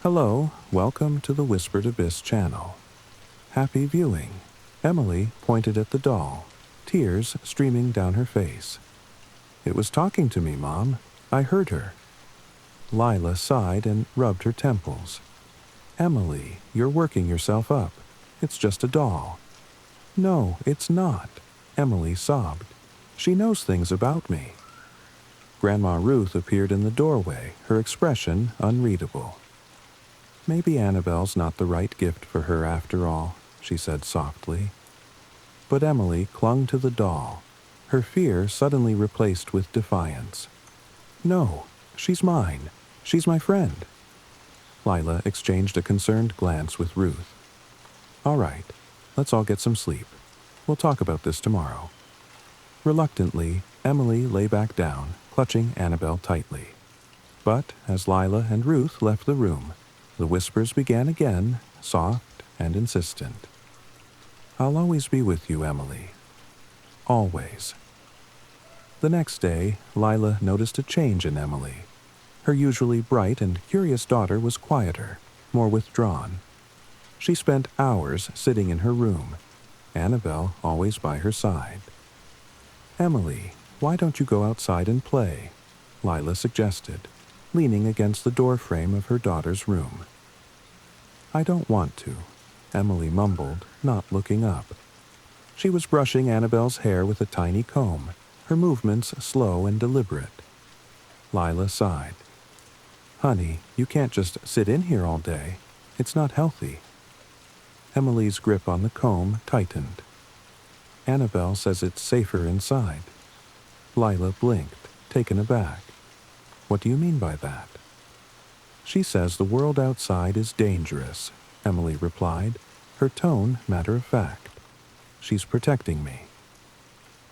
Hello, welcome to the Whispered Abyss channel. Happy viewing. Emily pointed at the doll, tears streaming down her face. It was talking to me, Mom. I heard her. Lila sighed and rubbed her temples. Emily, you're working yourself up. It's just a doll. No, it's not, Emily sobbed. She knows things about me. Grandma Ruth appeared in the doorway, her expression unreadable. Maybe Annabelle's not the right gift for her after all, she said softly. But Emily clung to the doll, her fear suddenly replaced with defiance. No, she's mine. She's my friend. Lila exchanged a concerned glance with Ruth. All right, let's all get some sleep. We'll talk about this tomorrow. Reluctantly, Emily lay back down, clutching Annabelle tightly. But as Lila and Ruth left the room, the whispers began again, soft and insistent. I'll always be with you, Emily. Always. The next day, Lila noticed a change in Emily. Her usually bright and curious daughter was quieter, more withdrawn. She spent hours sitting in her room, Annabelle always by her side. Emily, why don't you go outside and play? Lila suggested, leaning against the doorframe of her daughter's room. I don't want to, Emily mumbled, not looking up. She was brushing Annabelle's hair with a tiny comb, her movements slow and deliberate. Lila sighed. Honey, you can't just sit in here all day. It's not healthy. Emily's grip on the comb tightened. Annabelle says it's safer inside. Lila blinked, taken aback. What do you mean by that? She says the world outside is dangerous, Emily replied, her tone matter of fact. She's protecting me.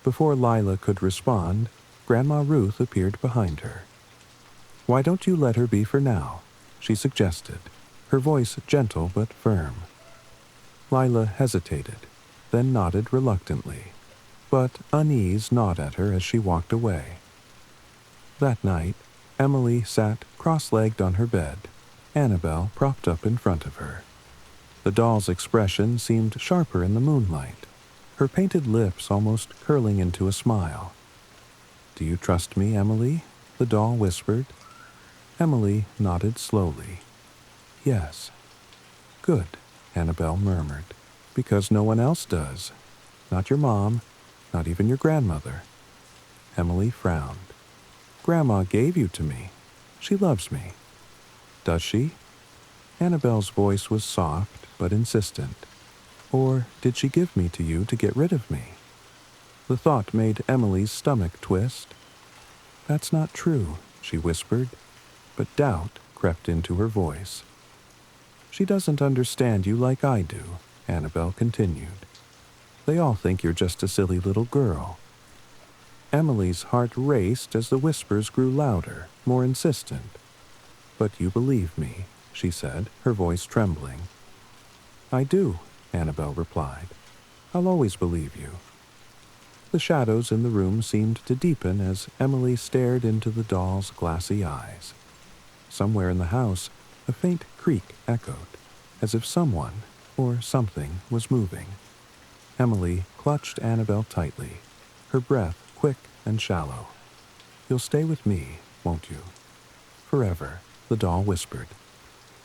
Before Lila could respond, Grandma Ruth appeared behind her. Why don't you let her be for now? She suggested, her voice gentle but firm. Lila hesitated, then nodded reluctantly, but unease gnawed at her as she walked away. That night, Emily sat cross-legged on her bed, Annabelle propped up in front of her. The doll's expression seemed sharper in the moonlight, her painted lips almost curling into a smile. Do you trust me, Emily? The doll whispered. Emily nodded slowly. Yes. Good, Annabelle murmured, because no one else does. Not your mom, not even your grandmother. Emily frowned. Grandma gave you to me. She loves me. Does she? Annabelle's voice was soft but insistent. Or did she give me to you to get rid of me? The thought made Emily's stomach twist. That's not true, she whispered, but doubt crept into her voice. She doesn't understand you like I do, Annabelle continued. They all think you're just a silly little girl. Emily's heart raced as the whispers grew louder, more insistent. But you believe me, she said, her voice trembling. I do, Annabelle replied. I'll always believe you. The shadows in the room seemed to deepen as Emily stared into the doll's glassy eyes. Somewhere in the house, a faint creak echoed, as if someone or something was moving. Emily clutched Annabelle tightly, her breath quick and shallow. You'll stay with me, won't you? Forever, the doll whispered.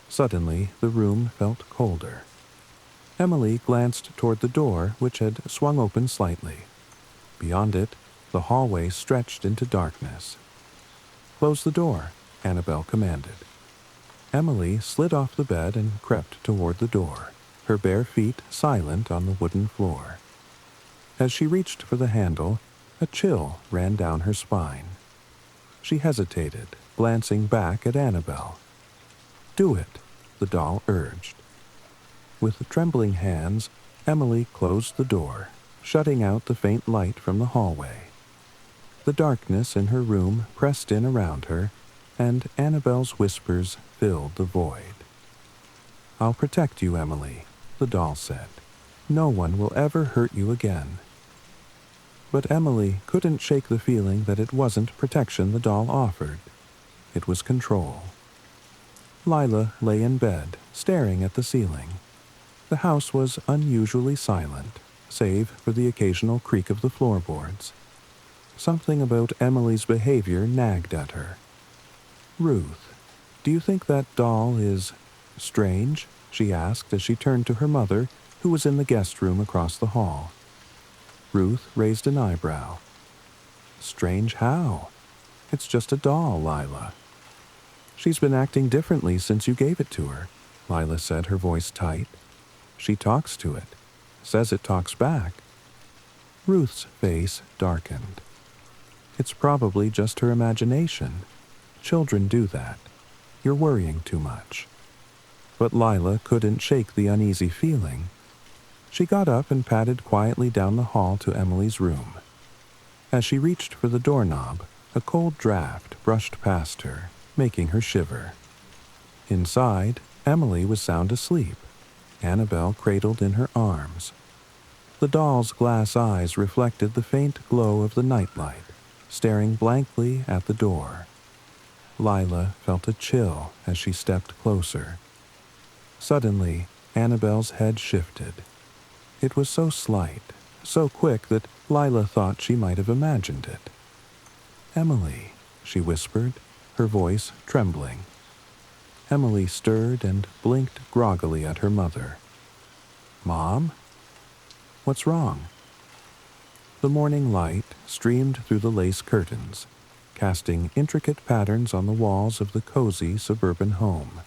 Suddenly, the room felt colder. Emily glanced toward the door, which had swung open slightly. Beyond it, the hallway stretched into darkness. Close the door, Annabelle commanded. Emily slid off the bed and crept toward the door, her bare feet silent on the wooden floor. As she reached for the handle, a chill ran down her spine. She hesitated, glancing back at Annabelle. Do it, the doll urged. With trembling hands, Emily closed the door, shutting out the faint light from the hallway. The darkness in her room pressed in around her, and Annabelle's whispers filled the void. I'll protect you, Emily, the doll said. No one will ever hurt you again. But Emily couldn't shake the feeling that it wasn't protection the doll offered. It was control. Lila lay in bed, staring at the ceiling. The house was unusually silent, save for the occasional creak of the floorboards. Something about Emily's behavior nagged at her. "Ruth, do you think that doll is strange?" she asked as she turned to her mother, who was in the guest room across the hall. Ruth raised an eyebrow. "Strange how? It's just a doll, Lila." "She's been acting differently since you gave it to her," Lila said, her voice tight. "She talks to it, says it talks back." Ruth's face darkened. "It's probably just her imagination. Children do that. You're worrying too much." But Lila couldn't shake the uneasy feeling. She got up and padded quietly down the hall to Emily's room. As she reached for the doorknob, a cold draft brushed past her, making her shiver. Inside, Emily was sound asleep, Annabelle cradled in her arms. The doll's glass eyes reflected the faint glow of the nightlight, staring blankly at the door. Lila felt a chill as she stepped closer. Suddenly, Annabelle's head shifted. It was so slight, so quick that Lila thought she might have imagined it. "Emily," she whispered, her voice trembling. Emily stirred and blinked groggily at her mother. "Mom? What's wrong?" The morning light streamed through the lace curtains, casting intricate patterns on the walls of the cozy suburban home.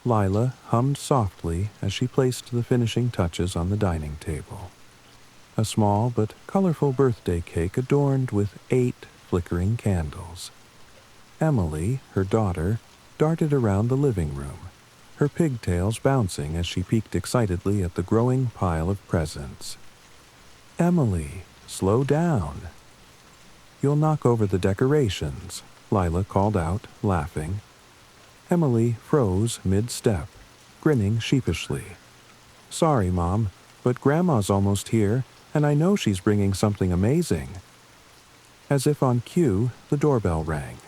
Lila hummed softly as she placed the finishing touches on the dining table. A small but colorful birthday cake adorned with 8 flickering candles. Emily, her daughter, darted around the living room, her pigtails bouncing as she peeked excitedly at the growing pile of presents. "Emily, slow down." "You'll knock over the decorations," Lila called out, laughing. Emily froze mid-step, grinning sheepishly. "Sorry, Mom, but Grandma's almost here, and I know she's bringing something amazing." As if on cue, the doorbell rang.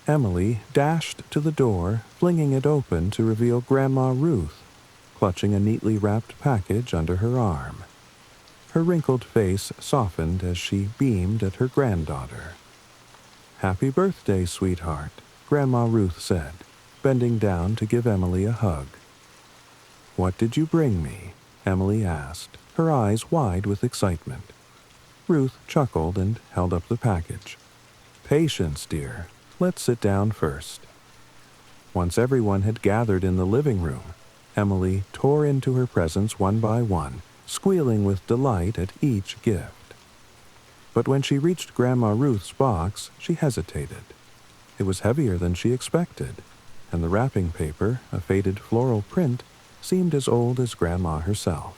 Emily dashed to the door, flinging it open to reveal Grandma Ruth, clutching a neatly wrapped package under her arm. Her wrinkled face softened as she beamed at her granddaughter. "Happy birthday, sweetheart," Grandma Ruth said, bending down to give Emily a hug. "What did you bring me?" Emily asked, her eyes wide with excitement. Ruth chuckled and held up the package. "Patience, dear. Let's sit down first." Once everyone had gathered in the living room, Emily tore into her presents one by one, squealing with delight at each gift. But when she reached Grandma Ruth's box, she hesitated. It was heavier than she expected, and the wrapping paper, a faded floral print, seemed as old as Grandma herself.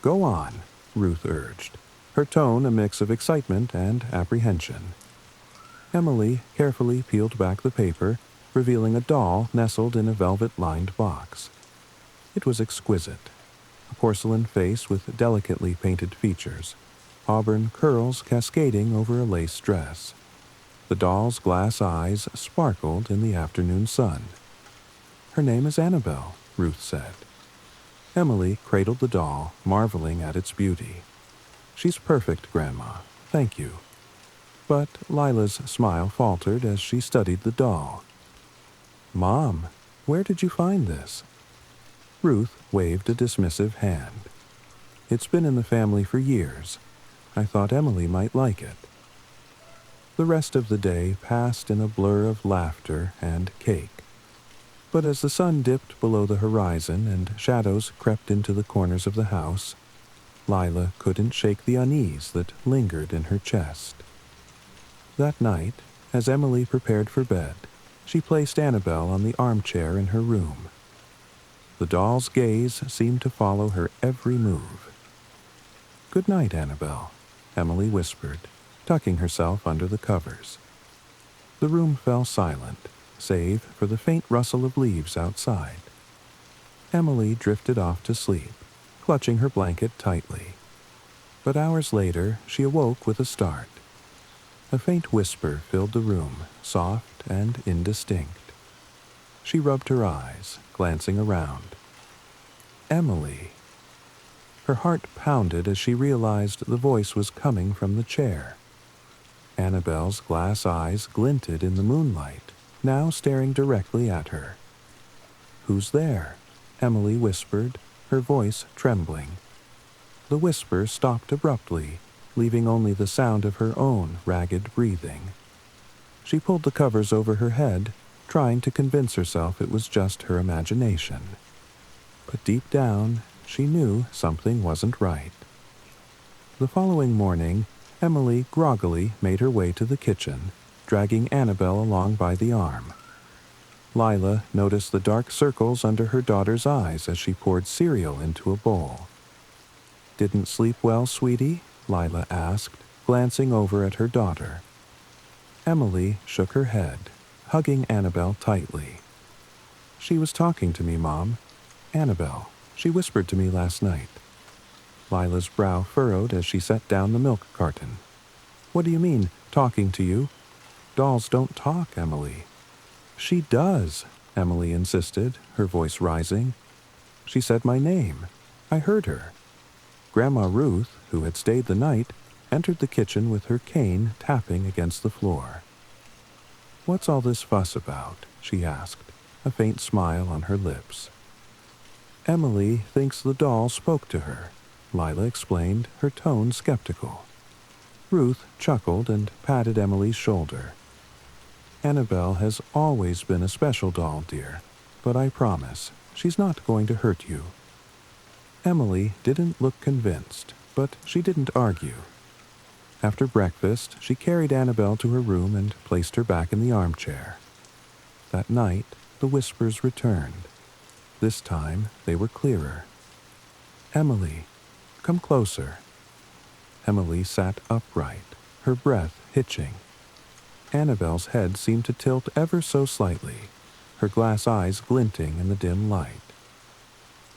"Go on," Ruth urged, her tone a mix of excitement and apprehension. Emily carefully peeled back the paper, revealing a doll nestled in a velvet-lined box. It was exquisite, a porcelain face with delicately painted features, auburn curls cascading over a lace dress. The doll's glass eyes sparkled in the afternoon sun. "Her name is Annabelle," Ruth said. Emily cradled the doll, marveling at its beauty. "She's perfect, Grandma. Thank you." But Lila's smile faltered as she studied the doll. "Mom, where did you find this?" Ruth waved a dismissive hand. "It's been in the family for years. I thought Emily might like it." The rest of the day passed in a blur of laughter and cake. But as the sun dipped below the horizon and shadows crept into the corners of the house, Lila couldn't shake the unease that lingered in her chest. That night, as Emily prepared for bed, she placed Annabelle on the armchair in her room. The doll's gaze seemed to follow her every move. "Good night, Annabelle," Emily whispered, tucking herself under the covers. The room fell silent, save for the faint rustle of leaves outside. Emily drifted off to sleep, clutching her blanket tightly. But hours later, she awoke with a start. A faint whisper filled the room, soft and indistinct. She rubbed her eyes, glancing around. Emily. Her heart pounded as she realized the voice was coming from the chair. Annabelle's glass eyes glinted in the moonlight, now staring directly at her. "Who's there?" Emily whispered, her voice trembling. The whisper stopped abruptly, leaving only the sound of her own ragged breathing. She pulled the covers over her head, trying to convince herself it was just her imagination. But deep down, she knew something wasn't right. The following morning, Emily groggily made her way to the kitchen, dragging Annabelle along by the arm. Lila noticed the dark circles under her daughter's eyes as she poured cereal into a bowl. "Didn't sleep well, sweetie?" Lila asked, glancing over at her daughter. Emily shook her head, hugging Annabelle tightly. "She was talking to me, Mom. Annabelle, she whispered to me last night." Lila's brow furrowed as she set down the milk carton. "What do you mean, talking to you? Dolls don't talk, Emily." "She does," Emily insisted, her voice rising. "She said my name. I heard her." Grandma Ruth, who had stayed the night, entered the kitchen with her cane tapping against the floor. "What's all this fuss about?" she asked, a faint smile on her lips. "Emily thinks the doll spoke to her," Lila explained, her tone skeptical. Ruth chuckled and patted Emily's shoulder. "Annabelle has always been a special doll, dear, but I promise she's not going to hurt you." Emily didn't look convinced, but she didn't argue. After breakfast, she carried Annabelle to her room and placed her back in the armchair. That night, the whispers returned. This time, they were clearer. "Emily, come closer." Emily sat upright, her breath hitching. Annabelle's head seemed to tilt ever so slightly, her glass eyes glinting in the dim light.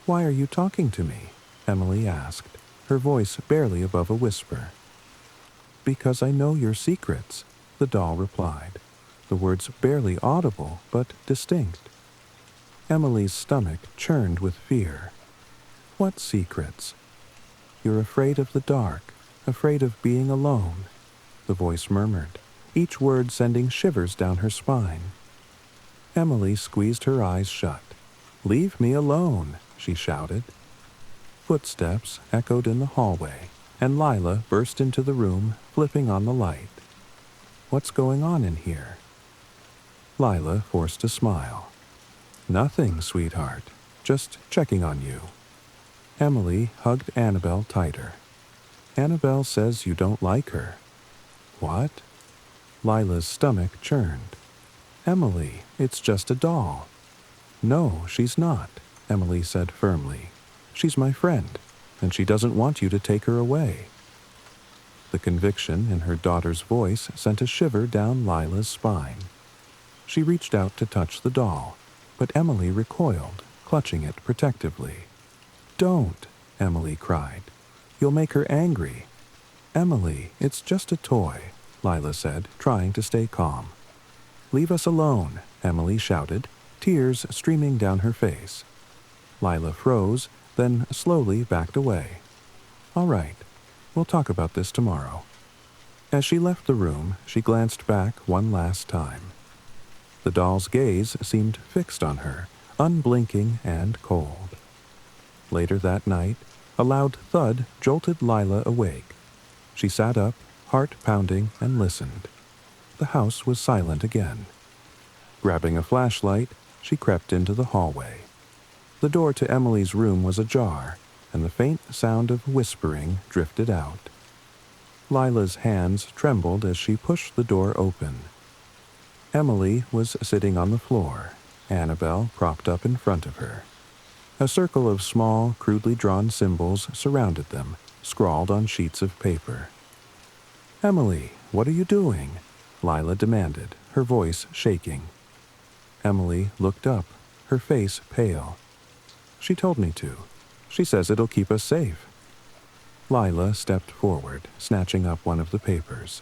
"Why are you talking to me?" Emily asked, her voice barely above a whisper. "Because I know your secrets," the doll replied, the words barely audible but distinct. Emily's stomach churned with fear. "What secrets?" "You're afraid of the dark, afraid of being alone," the voice murmured, each word sending shivers down her spine. Emily squeezed her eyes shut. "Leave me alone," she shouted. Footsteps echoed in the hallway, and Lila burst into the room, flipping on the light. "What's going on in here?" Lila forced a smile. "Nothing, sweetheart. Just checking on you." Emily hugged Annabelle tighter. "Annabelle says you don't like her." "What?" Lila's stomach churned. "Emily, it's just a doll." "No, she's not," Emily said firmly. "She's my friend, and she doesn't want you to take her away." The conviction in her daughter's voice sent a shiver down Lila's spine. She reached out to touch the doll, but Emily recoiled, clutching it protectively. "Don't," Emily cried. "You'll make her angry." "Emily, it's just a toy," Lila said, trying to stay calm. "Leave us alone," Emily shouted, tears streaming down her face. Lila froze, then slowly backed away. "All right, we'll talk about this tomorrow." As she left the room, she glanced back one last time. The doll's gaze seemed fixed on her, unblinking and cold. Later that night, a loud thud jolted Lila awake. She sat up, heart pounding, and listened. The house was silent again. Grabbing a flashlight, she crept into the hallway. The door to Emily's room was ajar, and the faint sound of whispering drifted out. Lila's hands trembled as she pushed the door open. Emily was sitting on the floor, Annabelle propped up in front of her. A circle of small, crudely drawn symbols surrounded them, scrawled on sheets of paper. "Emily, what are you doing?" Lila demanded, her voice shaking. Emily looked up, her face pale. "She told me to. She says it'll keep us safe." Lila stepped forward, snatching up one of the papers.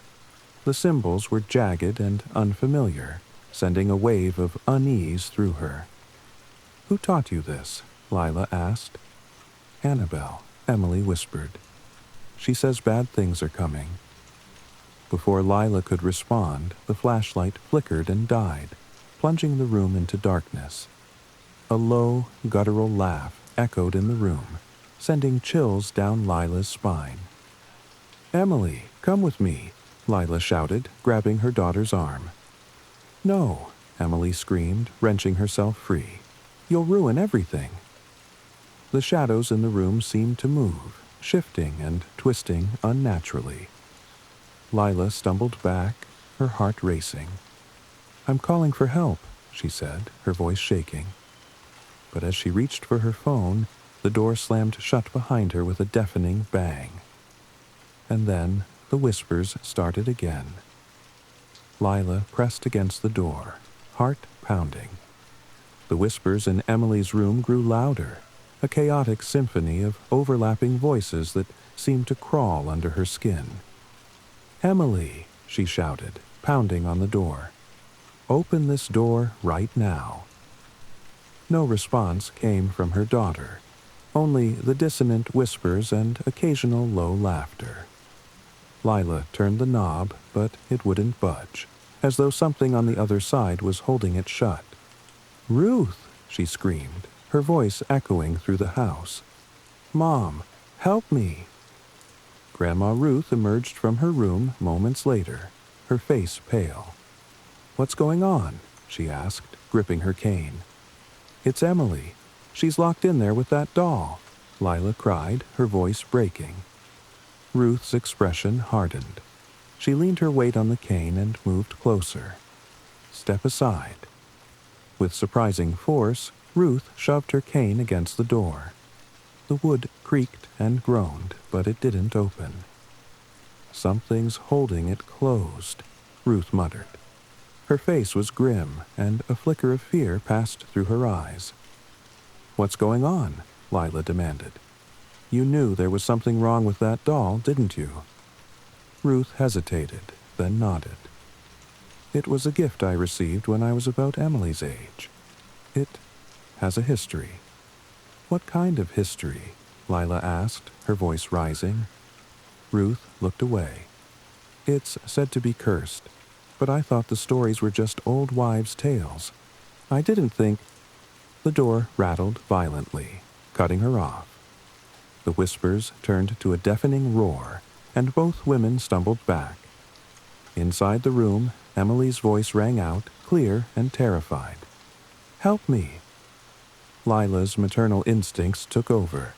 The symbols were jagged and unfamiliar, sending a wave of unease through her. "Who taught you this?" Lila asked. "Annabelle," Emily whispered. "She says bad things are coming." Before Lila could respond, the flashlight flickered and died, plunging the room into darkness. A low, guttural laugh echoed in the room, sending chills down Lila's spine. "Emily, come with me," Lila shouted, grabbing her daughter's arm. "No," Emily screamed, wrenching herself free. "You'll ruin everything." The shadows in the room seemed to move, shifting and twisting unnaturally. Lila stumbled back, her heart racing. "I'm calling for help," she said, her voice shaking. But as she reached for her phone, the door slammed shut behind her with a deafening bang. And then the whispers started again. Lila pressed against the door, heart pounding. The whispers in Emily's room grew louder, a chaotic symphony of overlapping voices that seemed to crawl under her skin. "Emily," she shouted, pounding on the door. "Open this door right now." No response came from her daughter, only the dissonant whispers and occasional low laughter. Lila turned the knob, but it wouldn't budge, as though something on the other side was holding it shut. "Ruth!" she screamed, her voice echoing through the house. "Mom, help me!" Grandma Ruth emerged from her room moments later, her face pale. "What's going on?" she asked, gripping her cane. "It's Emily. She's locked in there with that doll," Lila cried, her voice breaking. Ruth's expression hardened. She leaned her weight on the cane and moved closer. "Step aside." With surprising force, Ruth shoved her cane against the door. The wood creaked and groaned, but it didn't open. "Something's holding it closed," Ruth muttered. Her face was grim, and a flicker of fear passed through her eyes. "What's going on?" Lila demanded. "You knew there was something wrong with that doll, didn't you?" Ruth hesitated, then nodded. "It was a gift I received when I was about Emily's age. It has a history." "What kind of history?" Lila asked, her voice rising. Ruth looked away. "It's said to be cursed, but I thought the stories were just old wives' tales. I didn't think—" The door rattled violently, cutting her off. The whispers turned to a deafening roar, and both women stumbled back. Inside the room, Emily's voice rang out, clear and terrified. "Help me!" Lila's maternal instincts took over.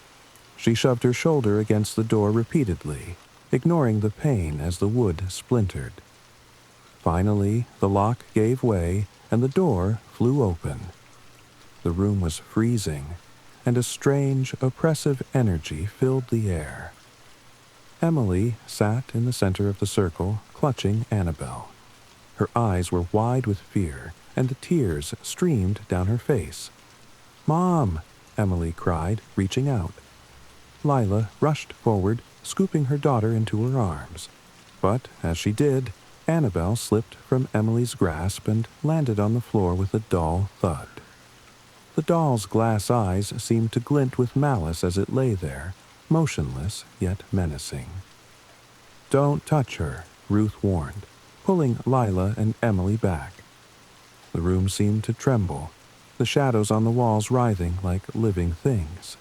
She shoved her shoulder against the door repeatedly, ignoring the pain as the wood splintered. Finally, the lock gave way, and the door flew open. The room was freezing, and a strange, oppressive energy filled the air. Emily sat in the center of the circle, clutching Annabelle. Her eyes were wide with fear, and the tears streamed down her face. "Mom!" Emily cried, reaching out. Lila rushed forward, scooping her daughter into her arms. But as she did, Annabelle slipped from Emily's grasp and landed on the floor with a dull thud. The doll's glass eyes seemed to glint with malice as it lay there, motionless yet menacing. "Don't touch her," Ruth warned, pulling Lila and Emily back. The room seemed to tremble, the shadows on the walls writhing like living things.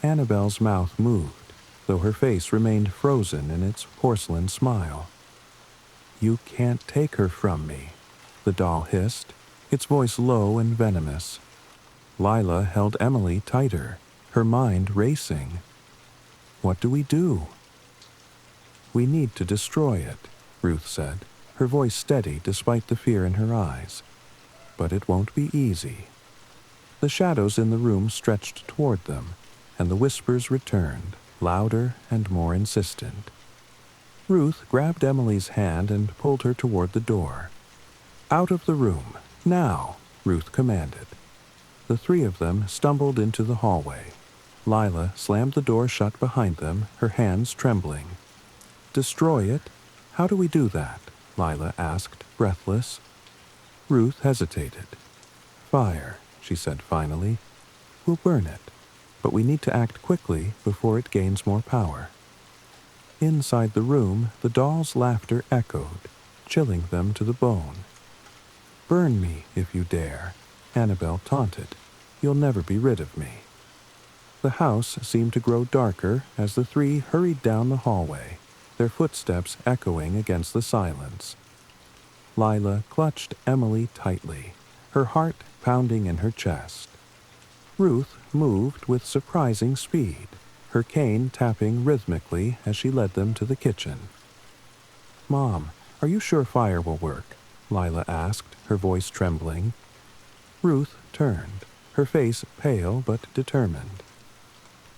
Annabelle's mouth moved, though her face remained frozen in its porcelain smile. "You can't take her from me," the doll hissed, its voice low and venomous. Lila held Emily tighter, her mind racing. "What do we do?" "We need to destroy it," Ruth said, her voice steady despite the fear in her eyes. "But it won't be easy." The shadows in the room stretched toward them, and the whispers returned, louder and more insistent. Ruth grabbed Emily's hand and pulled her toward the door. "Out of the room, now," Ruth commanded. The three of them stumbled into the hallway. Lila slammed the door shut behind them, her hands trembling. "Destroy it? How do we do that?" Lila asked, breathless. Ruth hesitated. "Fire," she said finally. "We'll burn it, but we need to act quickly before it gains more power." Inside the room, the doll's laughter echoed, chilling them to the bone. "Burn me if you dare," Annabelle taunted. "You'll never be rid of me." The house seemed to grow darker as the three hurried down the hallway, their footsteps echoing against the silence. Lila clutched Emily tightly, her heart pounding in her chest. Ruth moved with surprising speed, her cane tapping rhythmically as she led them to the kitchen. "Mom, are you sure fire will work?" Lila asked, her voice trembling. Ruth turned, her face pale but determined.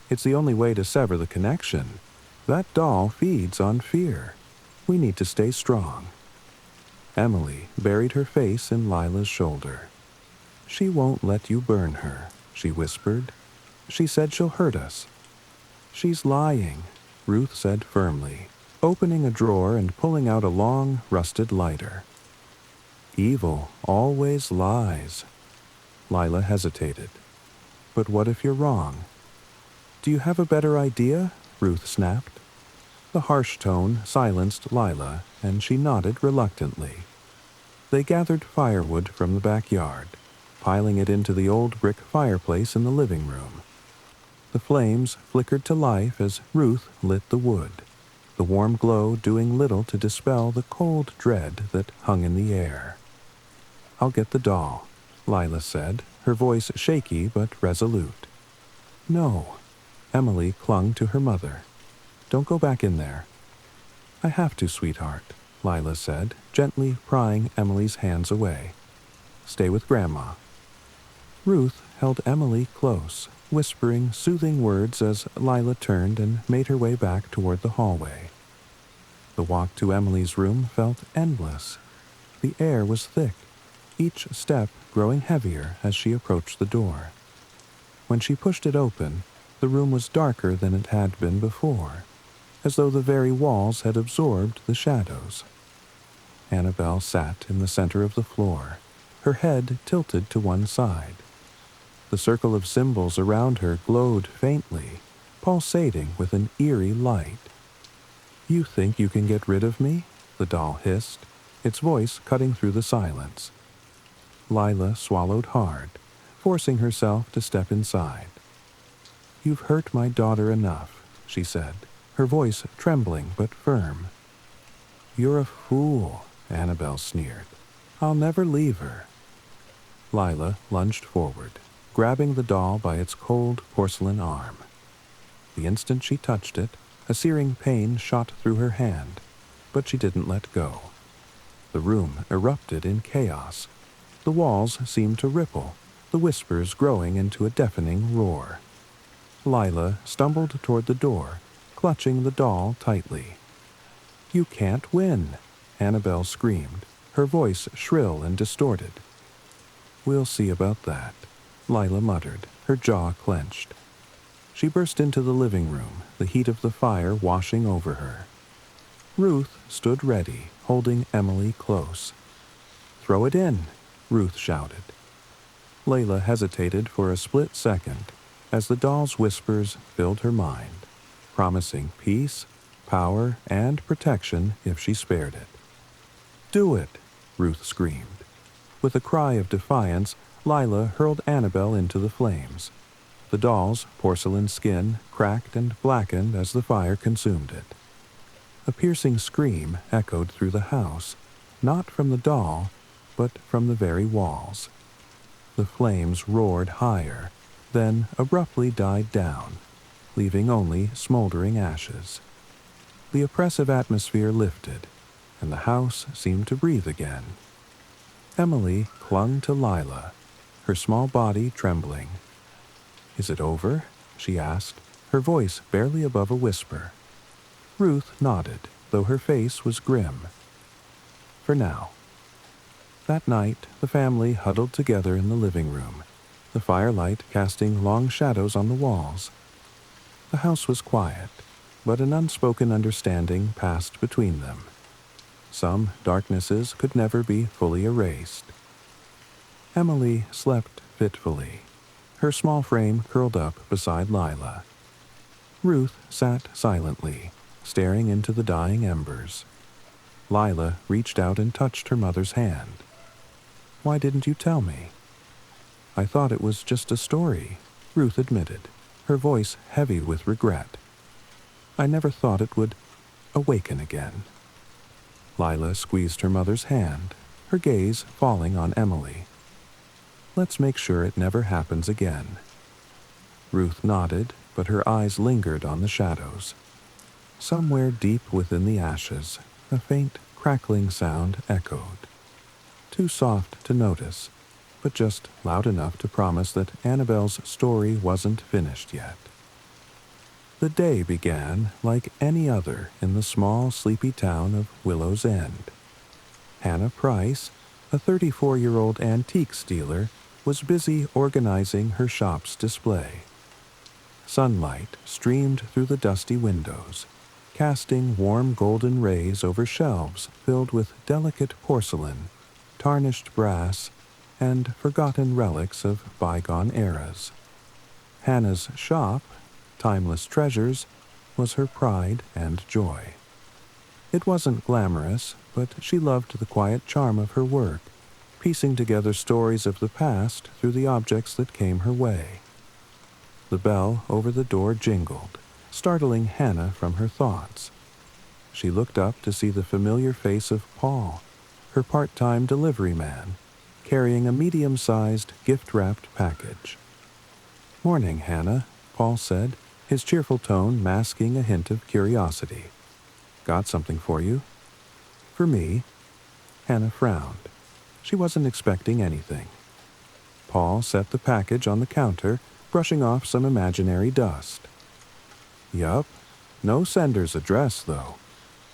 "It's the only way to sever the connection. That doll feeds on fear. We need to stay strong." Emily buried her face in Lila's shoulder. "She won't let you burn her," she whispered. "She said she'll hurt us." "She's lying," Ruth said firmly, opening a drawer and pulling out a long, rusted lighter. "Evil always lies." Lila hesitated. "But what if you're wrong?" "Do you have a better idea?" Ruth snapped. The harsh tone silenced Lila, and she nodded reluctantly. They gathered firewood from the backyard, piling it into the old brick fireplace in the living room. The flames flickered to life as Ruth lit the wood, the warm glow doing little to dispel the cold dread that hung in the air. "I'll get the doll," Lila said, her voice shaky but resolute. "No." Emily clung to her mother. "Don't go back in there." "I have to, sweetheart," Lila said, gently prying Emily's hands away. "Stay with Grandma." Ruth held Emily close, whispering soothing words as Lila turned and made her way back toward the hallway. The walk to Emily's room felt endless. The air was thick, each step growing heavier as she approached the door. When she pushed it open, the room was darker than it had been before, as though the very walls had absorbed the shadows. Annabelle sat in the center of the floor, her head tilted to one side. The circle of symbols around her glowed faintly, pulsating with an eerie light. "You think you can get rid of me?" the doll hissed, its voice cutting through the silence. Lila swallowed hard, forcing herself to step inside. "You've hurt my daughter enough," she said, her voice trembling but firm. "You're a fool," Annabelle sneered. "I'll never leave her." Lila lunged forward, grabbing the doll by its cold porcelain arm. The instant she touched it, a searing pain shot through her hand, but she didn't let go. The room erupted in chaos. The walls seemed to ripple, the whispers growing into a deafening roar. Lila stumbled toward the door, clutching the doll tightly. "You can't win," Annabelle screamed, her voice shrill and distorted. "We'll see about that," Lila muttered, her jaw clenched. She burst into the living room, the heat of the fire washing over her. Ruth stood ready, holding Emily close. "Throw it in," Ruth shouted. Layla hesitated for a split second as the doll's whispers filled her mind, promising peace, power, and protection if she spared it. "Do it!" Ruth screamed. With a cry of defiance, Lila hurled Annabelle into the flames. The doll's porcelain skin cracked and blackened as the fire consumed it. A piercing scream echoed through the house, not from the doll, but from the very walls. The flames roared higher, then abruptly died down, leaving only smoldering ashes. The oppressive atmosphere lifted, and the house seemed to breathe again. Emily clung to Lila, her small body trembling. "Is it over?" she asked, her voice barely above a whisper. Ruth nodded, though her face was grim. "For now." That night, the family huddled together in the living room, the firelight casting long shadows on the walls. The house was quiet, but an unspoken understanding passed between them. Some darknesses could never be fully erased, Emily slept fitfully, her small frame curled up beside Lila. Ruth sat silently, staring into the dying embers. Lila reached out and touched her mother's hand. "Why didn't you tell me?" "I thought it was just a story," Ruth admitted, her voice heavy with regret. "I never thought it would awaken again." Lila squeezed her mother's hand, her gaze falling on Emily. "Let's make sure it never happens again." Ruth nodded, but her eyes lingered on the shadows. Somewhere deep within the ashes, a faint crackling sound echoed. Too soft to notice, but just loud enough to promise that Annabelle's story wasn't finished yet. The day began like any other in the small, sleepy town of Willow's End. Hannah Price, a 34-year-old antiques dealer, was busy organizing her shop's display. Sunlight streamed through the dusty windows, casting warm golden rays over shelves filled with delicate porcelain, tarnished brass, and forgotten relics of bygone eras. Hannah's shop, Timeless Treasures, was her pride and joy. It wasn't glamorous, but she loved the quiet charm of her work, piecing together stories of the past through the objects that came her way. The bell over the door jingled, startling Hannah from her thoughts. She looked up to see the familiar face of Paul, her part-time delivery man, carrying a medium-sized gift-wrapped package. "Morning, Hannah," Paul said, his cheerful tone masking a hint of curiosity. "Got something for you?" "For me?" Hannah frowned. She wasn't expecting anything. Paul set the package on the counter, brushing off some imaginary dust. "Yup. No sender's address, though.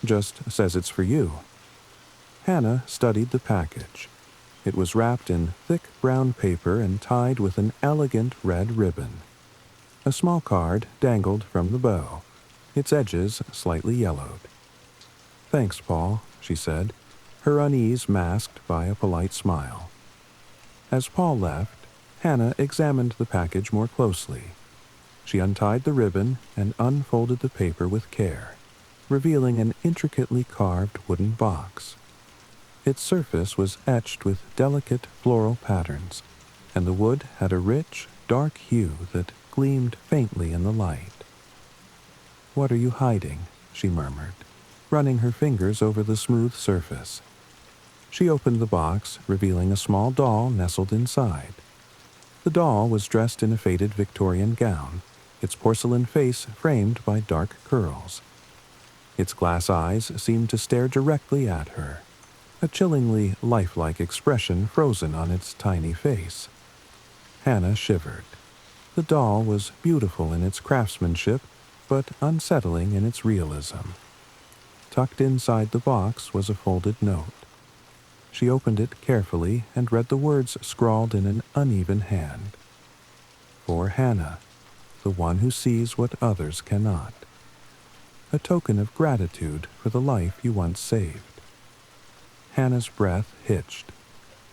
Just says it's for you." Hannah studied the package. It was wrapped in thick brown paper and tied with an elegant red ribbon. A small card dangled from the bow, its edges slightly yellowed. "Thanks, Paul," she said, her unease masked by a polite smile. As Paul left, Hannah examined the package more closely. She untied the ribbon and unfolded the paper with care, revealing an intricately carved wooden box. Its surface was etched with delicate floral patterns, and the wood had a rich, dark hue that gleamed faintly in the light. "What are you hiding?" she murmured, running her fingers over the smooth surface. She opened the box, revealing a small doll nestled inside. The doll was dressed in a faded Victorian gown, its porcelain face framed by dark curls. Its glass eyes seemed to stare directly at her, a chillingly lifelike expression frozen on its tiny face. Hannah shivered. The doll was beautiful in its craftsmanship, but unsettling in its realism. Tucked inside the box was a folded note. She opened it carefully and read the words scrawled in an uneven hand. "For Hannah, the one who sees what others cannot. A token of gratitude for the life you once saved." Hannah's breath hitched.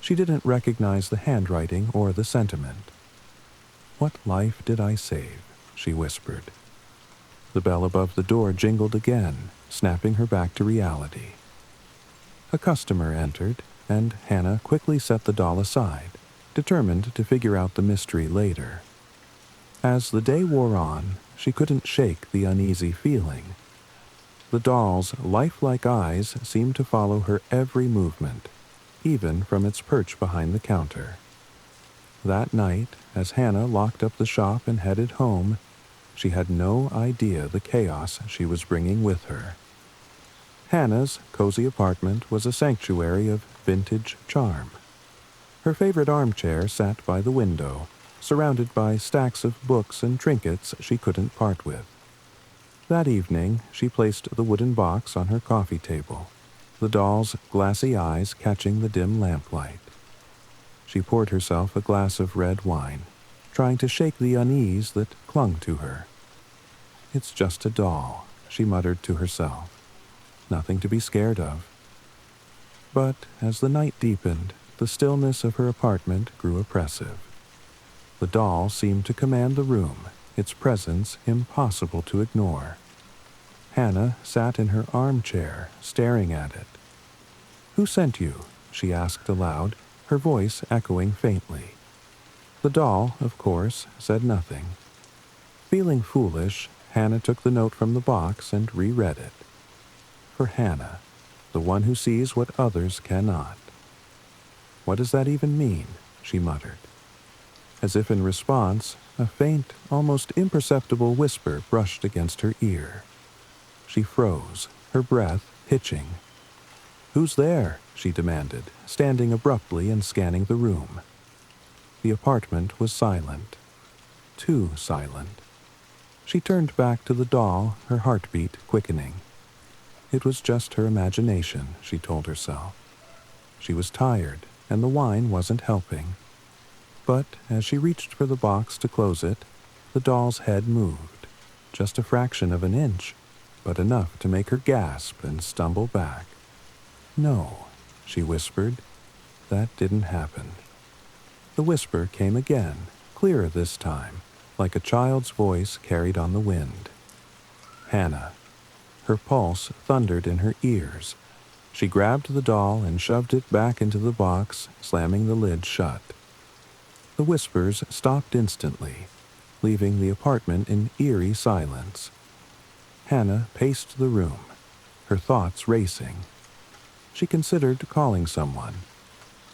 She didn't recognize the handwriting or the sentiment. "What life did I save?" she whispered. The bell above the door jingled again, snapping her back to reality. A customer entered, and Hannah quickly set the doll aside, determined to figure out the mystery later. As the day wore on, she couldn't shake the uneasy feeling. The doll's lifelike eyes seemed to follow her every movement, even from its perch behind the counter. That night, as Hannah locked up the shop and headed home, she had no idea the chaos she was bringing with her. Hannah's cozy apartment was a sanctuary of vintage charm. Her favorite armchair sat by the window, surrounded by stacks of books and trinkets she couldn't part with. That evening, she placed the wooden box on her coffee table, the doll's glassy eyes catching the dim lamplight. She poured herself a glass of red wine, trying to shake the unease that clung to her. "It's just a doll," she muttered to herself. "Nothing to be scared of." But as the night deepened, the stillness of her apartment grew oppressive. The doll seemed to command the room, its presence impossible to ignore. Hannah sat in her armchair, staring at it. "Who sent you?" she asked aloud, her voice echoing faintly. The doll, of course, said nothing. Feeling foolish, Hannah took the note from the box and reread it. For Hannah, the one who sees what others cannot. "What does that even mean?" she muttered. As if in response, a faint, almost imperceptible whisper brushed against her ear. She froze, her breath hitching. "Who's there?" she demanded, standing abruptly and scanning the room. The apartment was silent. Too silent. She turned back to the doll, her heartbeat quickening. It was just her imagination, she told herself. She was tired, and the wine wasn't helping. But as she reached for the box to close it, the doll's head moved, just a fraction of an inch, but enough to make her gasp and stumble back. "No," she whispered. "That didn't happen." The whisper came again, clearer this time, like a child's voice carried on the wind. Hannah. Her pulse thundered in her ears. She grabbed the doll and shoved it back into the box, slamming the lid shut. The whispers stopped instantly, leaving the apartment in eerie silence. Hannah paced the room, her thoughts racing. She considered calling someone.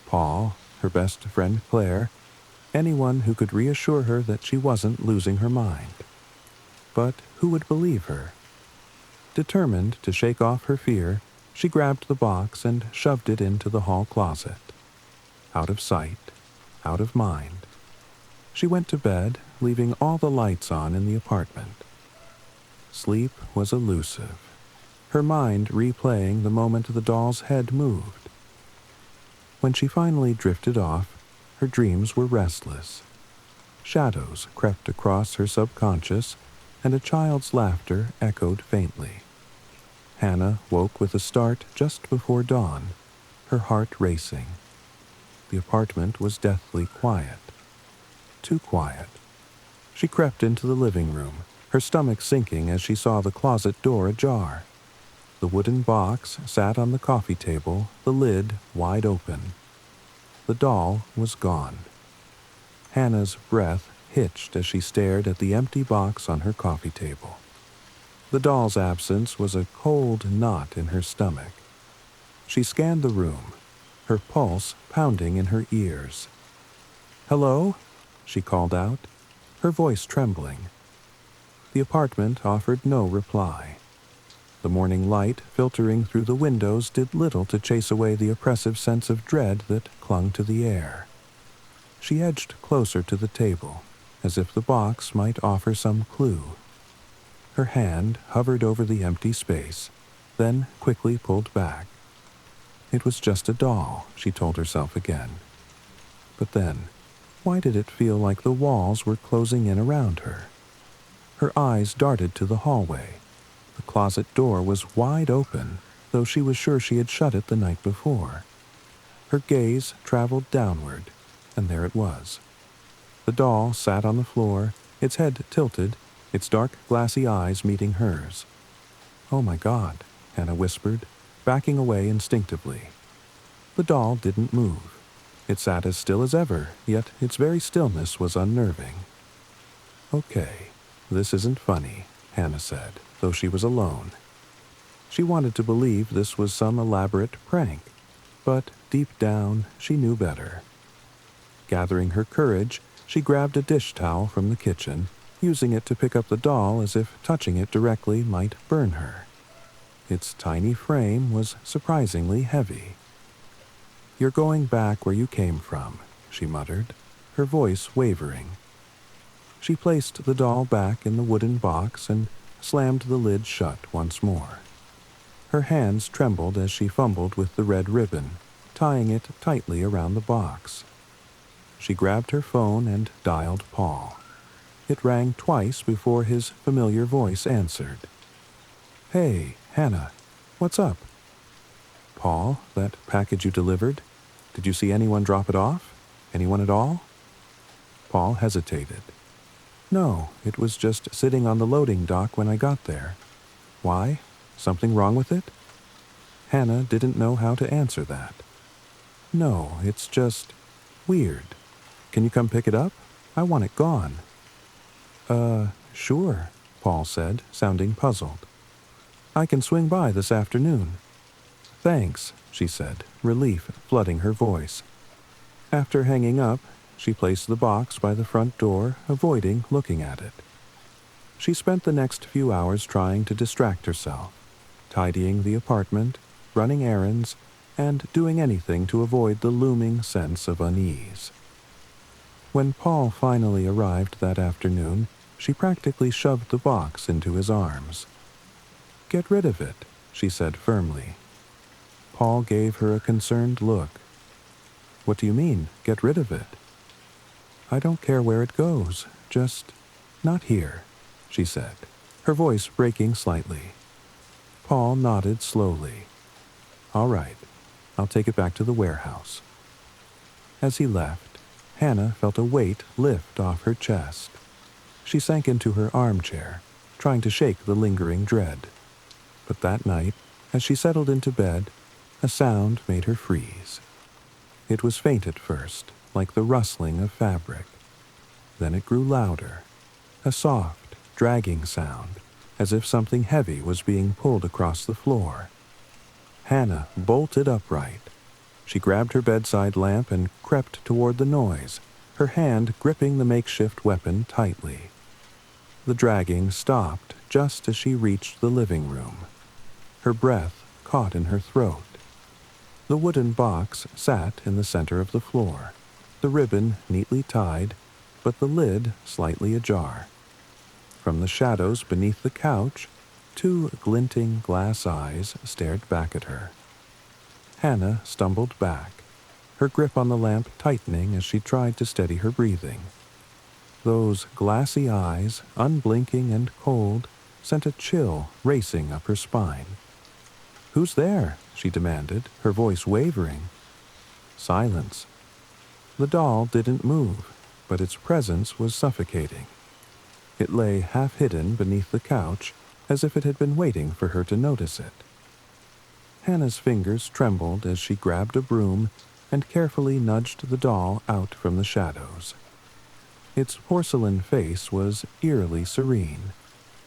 Paul, her best friend Claire, anyone who could reassure her that she wasn't losing her mind. But who would believe her? Determined to shake off her fear, she grabbed the box and shoved it into the hall closet. Out of sight, out of mind. She went to bed, leaving all the lights on in the apartment. Sleep was elusive, her mind replaying the moment the doll's head moved. When she finally drifted off, her dreams were restless. Shadows crept across her subconscious, and a child's laughter echoed faintly. Hannah woke with a start just before dawn, her heart racing. The apartment was deathly quiet. Too quiet. She crept into the living room, her stomach sinking as she saw the closet door ajar. The wooden box sat on the coffee table, the lid wide open. The doll was gone. Hannah's breath hitched as she stared at the empty box on her coffee table. The doll's absence was a cold knot in her stomach. She scanned the room, her pulse pounding in her ears. "Hello?" she called out, her voice trembling. The apartment offered no reply. The morning light filtering through the windows did little to chase away the oppressive sense of dread that clung to the air. She edged closer to the table, as if the box might offer some clue. Her hand hovered over the empty space, then quickly pulled back. It was just a doll, she told herself again. But then, why did it feel like the walls were closing in around her? Her eyes darted to the hallway. The closet door was wide open, though she was sure she had shut it the night before. Her gaze traveled downward, and there it was. The doll sat on the floor, its head tilted, its dark, glassy eyes meeting hers. "Oh my God," Hannah whispered, backing away instinctively. The doll didn't move. It sat as still as ever, yet its very stillness was unnerving. "Okay, this isn't funny," Hannah said, though she was alone. She wanted to believe this was some elaborate prank, but deep down she knew better. Gathering her courage, she grabbed a dish towel from the kitchen, using it to pick up the doll as if touching it directly might burn her. Its tiny frame was surprisingly heavy. "You're going back where you came from," she muttered, her voice wavering. She placed the doll back in the wooden box and slammed the lid shut once more. Her hands trembled as she fumbled with the red ribbon, tying it tightly around the box. She grabbed her phone and dialed Paul. It rang twice before his familiar voice answered. "Hey, Hannah, what's up?" "Paul, that package you delivered?" Did you see anyone drop it off? Anyone at all? Paul hesitated. No, it was just sitting on the loading dock when I got there. Why? Something wrong with it? Hannah didn't know how to answer that. No, it's just weird. Can you come pick it up? I want it gone. Sure, Paul said, sounding puzzled. I can swing by this afternoon. Thanks, she said, relief flooding her voice. After hanging up, she placed the box by the front door, avoiding looking at it. She spent the next few hours trying to distract herself, tidying the apartment, running errands, and doing anything to avoid the looming sense of unease. When Paul finally arrived that afternoon, she practically shoved the box into his arms. Get rid of it, she said firmly. Paul gave her a concerned look. What do you mean, get rid of it? I don't care where it goes, just not here, she said, her voice breaking slightly. Paul nodded slowly. All right, I'll take it back to the warehouse. As he left, Hannah felt a weight lift off her chest. She sank into her armchair, trying to shake the lingering dread. But that night, as she settled into bed, a sound made her freeze. It was faint at first, like the rustling of fabric. Then it grew louder, a soft, dragging sound, as if something heavy was being pulled across the floor. Hannah bolted upright. She grabbed her bedside lamp and crept toward the noise, her hand gripping the makeshift weapon tightly. The dragging stopped just as she reached the living room. Her breath caught in her throat. The wooden box sat in the center of the floor, the ribbon neatly tied, but the lid slightly ajar. From the shadows beneath the couch, two glinting glass eyes stared back at her. Hannah stumbled back, her grip on the lamp tightening as she tried to steady her breathing. Those glassy eyes, unblinking and cold, sent a chill racing up her spine. Who's there? She demanded, her voice wavering. Silence. The doll didn't move, but its presence was suffocating. It lay half hidden beneath the couch, as if it had been waiting for her to notice it. Hannah's fingers trembled as she grabbed a broom and carefully nudged the doll out from the shadows. Its porcelain face was eerily serene,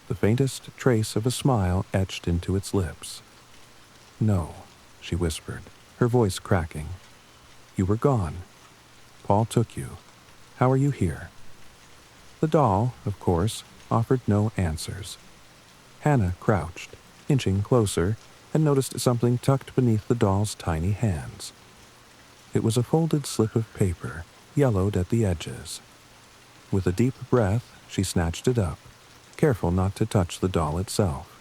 the faintest trace of a smile etched into its lips. No, she whispered, her voice cracking. You were gone. Paul took you. How are you here? The doll, of course, offered no answers. Hannah crouched, inching closer, and noticed something tucked beneath the doll's tiny hands. It was a folded slip of paper, yellowed at the edges. With a deep breath, she snatched it up, careful not to touch the doll itself.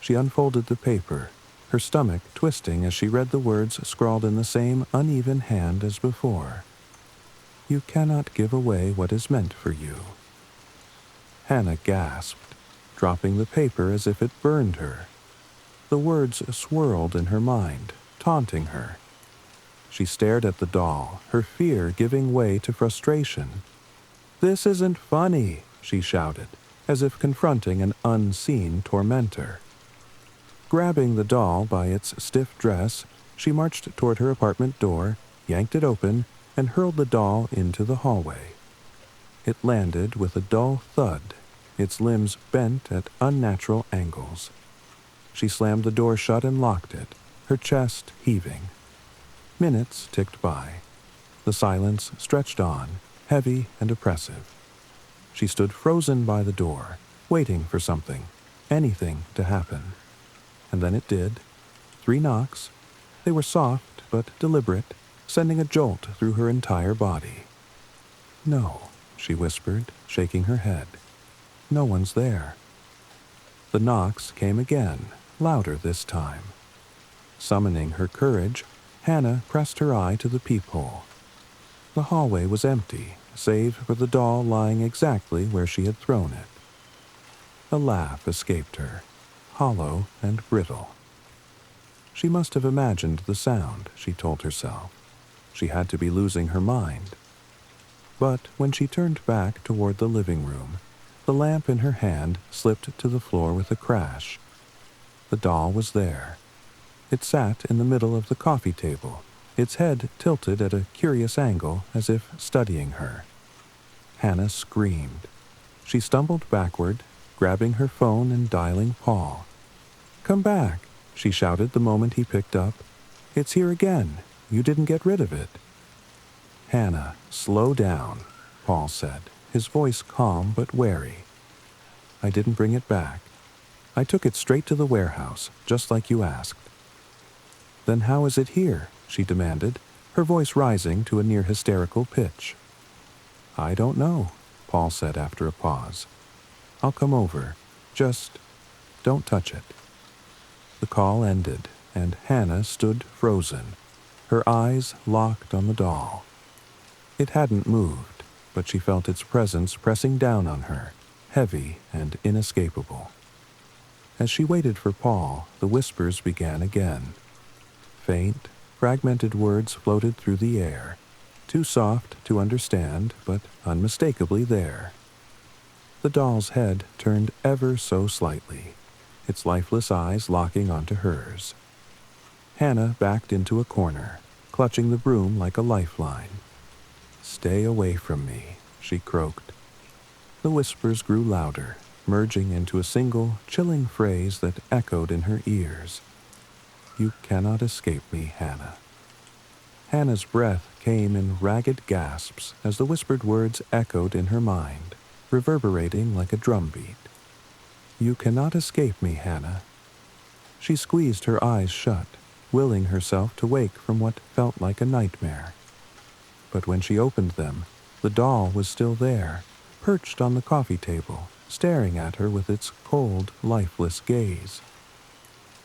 She unfolded the paper, her stomach twisting as she read the words scrawled in the same uneven hand as before. You cannot give away what is meant for you. Hannah gasped, dropping the paper as if it burned her. The words swirled in her mind, taunting her. She stared at the doll, her fear giving way to frustration. This isn't funny, she shouted, as if confronting an unseen tormentor. Grabbing the doll by its stiff dress, she marched toward her apartment door, yanked it open, and hurled the doll into the hallway. It landed with a dull thud, its limbs bent at unnatural angles. She slammed the door shut and locked it, her chest heaving. Minutes ticked by. The silence stretched on, heavy and oppressive. She stood frozen by the door, waiting for something, anything to happen. And then it did. 3 knocks. They were soft but deliberate, sending a jolt through her entire body. No, she whispered, shaking her head. No one's there. The knocks came again, louder this time. Summoning her courage, Hannah pressed her eye to the peephole. The hallway was empty, save for the doll lying exactly where she had thrown it. A laugh escaped her, hollow and brittle. She must have imagined the sound, she told herself, she had to be losing her mind. But when she turned back toward the living room, the lamp in her hand slipped to the floor with a crash. The doll was there. It sat in the middle of the coffee table, its head tilted at a curious angle as if studying her. Hannah screamed. She stumbled backward, grabbing her phone and dialing Paul. "Come back," she shouted the moment he picked up. "It's here again. You didn't get rid of it." "Hannah, slow down," Paul said, his voice calm but wary. "I didn't bring it back. I took it straight to the warehouse, just like you asked." "Then how is it here?" she demanded, her voice rising to a near hysterical pitch. "I don't know," Paul said after a pause. "I'll come over. Just don't touch it." The call ended, and Hannah stood frozen, her eyes locked on the doll. It hadn't moved, but she felt its presence pressing down on her, heavy and inescapable. As she waited for Paul, the whispers began again. Faint, fragmented words floated through the air, too soft to understand, but unmistakably there. The doll's head turned ever so slightly, its lifeless eyes locking onto hers. Hannah backed into a corner, clutching the broom like a lifeline. "Stay away from me," she croaked. The whispers grew louder, merging into a single, chilling phrase that echoed in her ears. "You cannot escape me, Hannah." Hannah's breath came in ragged gasps as the whispered words echoed in her mind, reverberating like a drumbeat. "You cannot escape me, Hannah." She squeezed her eyes shut, willing herself to wake from what felt like a nightmare. But when she opened them, the doll was still there, perched on the coffee table, staring at her with its cold, lifeless gaze.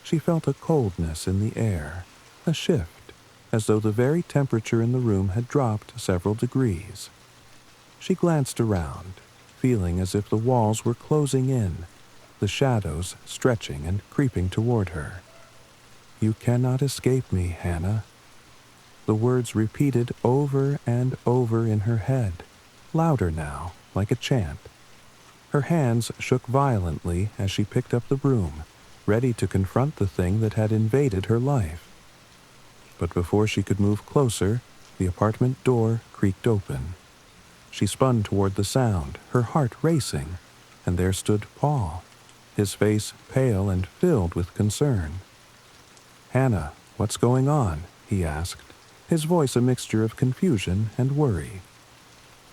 She felt a coldness in the air, a shift, as though the very temperature in the room had dropped several degrees. She glanced around, feeling as if the walls were closing in, the shadows stretching and creeping toward her. "You cannot escape me, Hannah." The words repeated over and over in her head, louder now, like a chant. Her hands shook violently as she picked up the broom, ready to confront the thing that had invaded her life. But before she could move closer, the apartment door creaked open. She spun toward the sound, her heart racing, and there stood Paul, his face pale and filled with concern. "Hannah, what's going on?" he asked, his voice a mixture of confusion and worry.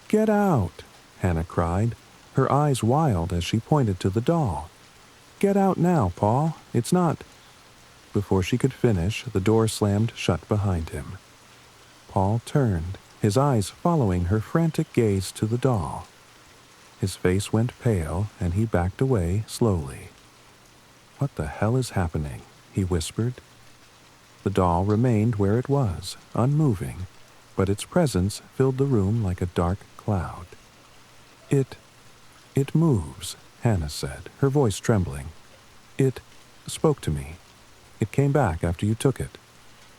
"Get out!" Hannah cried, her eyes wild as she pointed to the doll. "Get out now, Paul. It's not—" Before she could finish, the door slammed shut behind him. Paul turned, his eyes following her frantic gaze to the doll. His face went pale, and he backed away slowly. "What the hell is happening?" he whispered. The doll remained where it was, unmoving, but its presence filled the room like a dark cloud. It moves," Hannah said, her voice trembling. "It spoke to me. It came back after you took it.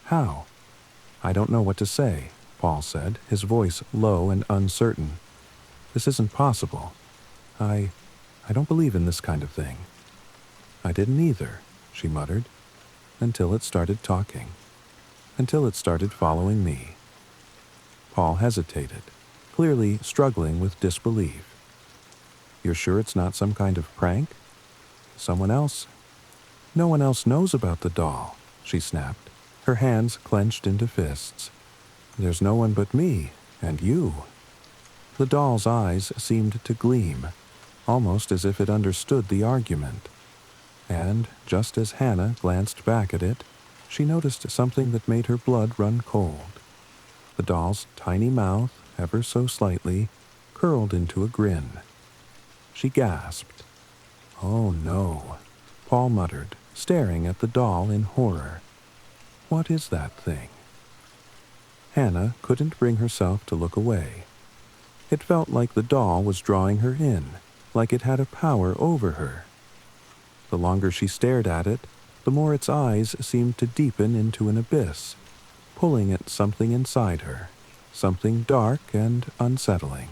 How?" "I don't know what to say," Paul said, his voice low and uncertain. "This isn't possible. I don't believe in this kind of thing." "I didn't either," she muttered, "until it started talking. Until it started following me." Paul hesitated, clearly struggling with disbelief. "You're sure it's not some kind of prank? Someone else?" "No one else knows about the doll," she snapped, her hands clenched into fists. "There's no one but me, and you." The doll's eyes seemed to gleam, almost as if it understood the argument. And, just as Hannah glanced back at it, she noticed something that made her blood run cold. The doll's tiny mouth, ever so slightly, curled into a grin. She gasped. "Oh no," Paul muttered, staring at the doll in horror. "What is that thing?" Hannah couldn't bring herself to look away. It felt like the doll was drawing her in, like it had a power over her. The longer she stared at it, the more its eyes seemed to deepen into an abyss, pulling at something inside her, something dark and unsettling.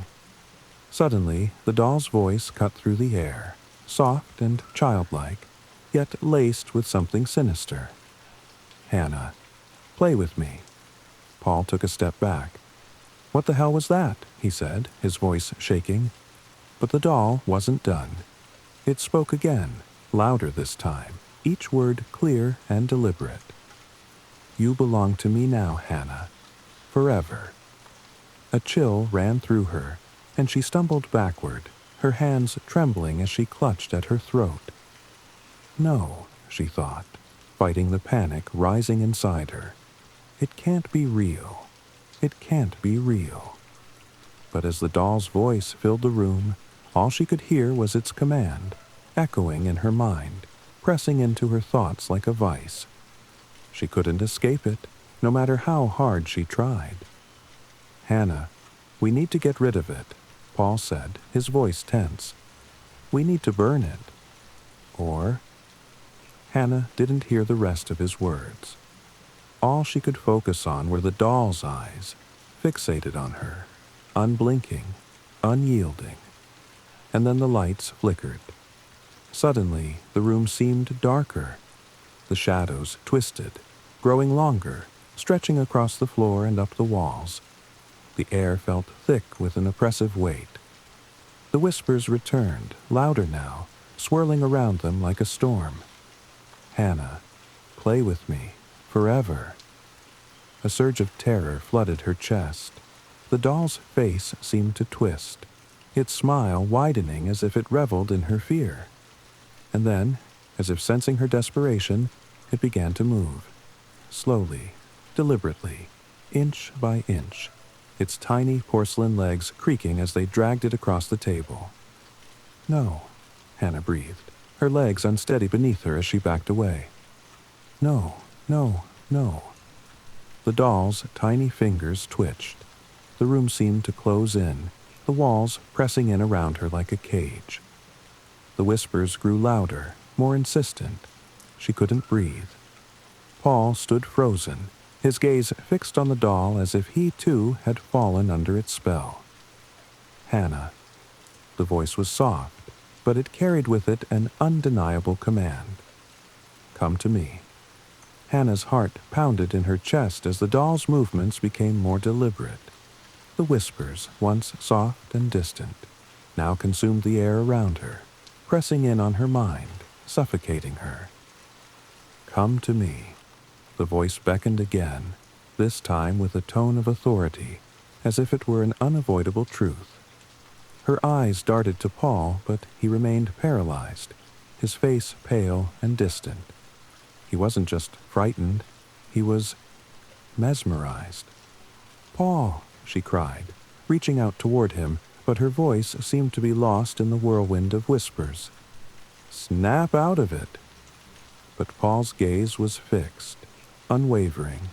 Suddenly, the doll's voice cut through the air, soft and childlike, yet laced with something sinister. "Hannah, play with me." Paul took a step back. "What the hell was that?" he said, his voice shaking. But the doll wasn't done. It spoke again, louder this time, each word clear and deliberate. "You belong to me now, Hannah. Forever." A chill ran through her, and she stumbled backward, her hands trembling as she clutched at her throat. No, she thought, fighting the panic rising inside her. It can't be real. It can't be real. But as the doll's voice filled the room, all she could hear was its command, echoing in her mind, pressing into her thoughts like a vice. She couldn't escape it, no matter how hard she tried. "Hannah, we need to get rid of it," Paul said, his voice tense. "We need to burn it. Or—" Hannah didn't hear the rest of his words. All she could focus on were the doll's eyes, fixated on her, unblinking, unyielding. And then the lights flickered. Suddenly, the room seemed darker. The shadows twisted, growing longer, stretching across the floor and up the walls. The air felt thick with an oppressive weight. The whispers returned, louder now, swirling around them like a storm. "Hannah, play with me, forever." A surge of terror flooded her chest. The doll's face seemed to twist, its smile widening as if it reveled in her fear. And then, as if sensing her desperation, it began to move, slowly, deliberately, inch by inch, its tiny porcelain legs creaking as they dragged it across the table. "No," Hannah breathed, her legs unsteady beneath her as she backed away. "No, no, no." The doll's tiny fingers twitched. The room seemed to close in, the walls pressing in around her like a cage. The whispers grew louder, more insistent. She couldn't breathe. Paul stood frozen, his gaze fixed on the doll as if he too had fallen under its spell. "Hannah." The voice was soft, but it carried with it an undeniable command. "Come to me." Hannah's heart pounded in her chest as the doll's movements became more deliberate. The whispers, once soft and distant, now consumed the air around her, pressing in on her mind, suffocating her. "Come to me." The voice beckoned again, this time with a tone of authority, as if it were an unavoidable truth. Her eyes darted to Paul, but he remained paralyzed, his face pale and distant. He wasn't just frightened, he was mesmerized. "Paul," she cried, reaching out toward him, but her voice seemed to be lost in the whirlwind of whispers. "Snap out of it." But Paul's gaze was fixed, unwavering.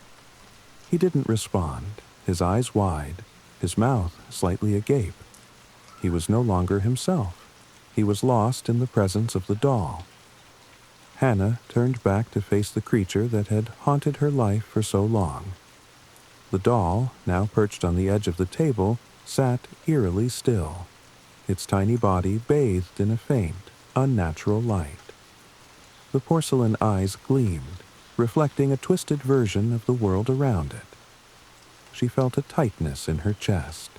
He didn't respond, his eyes wide, his mouth slightly agape. He was no longer himself. He was lost in the presence of the doll. Hannah turned back to face the creature that had haunted her life for so long. The doll, now perched on the edge of the table, sat eerily still, its tiny body bathed in a faint, unnatural light. The porcelain eyes gleamed, reflecting a twisted version of the world around it. She felt a tightness in her chest.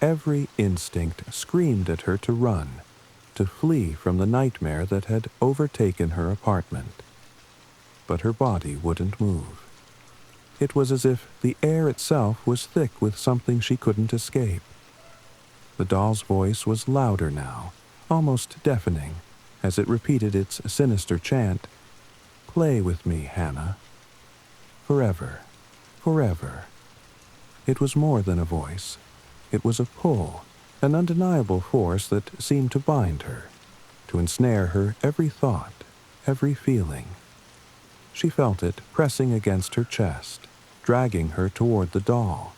Every instinct screamed at her to run, to flee from the nightmare that had overtaken her apartment. But her body wouldn't move. It was as if the air itself was thick with something she couldn't escape. The doll's voice was louder now, almost deafening, as it repeated its sinister chant, "Play with me, Hannah. Forever, forever." It was more than a voice. It was a pull, an undeniable force that seemed to bind her, to ensnare her every thought, every feeling. She felt it pressing against her chest, dragging her toward the doll.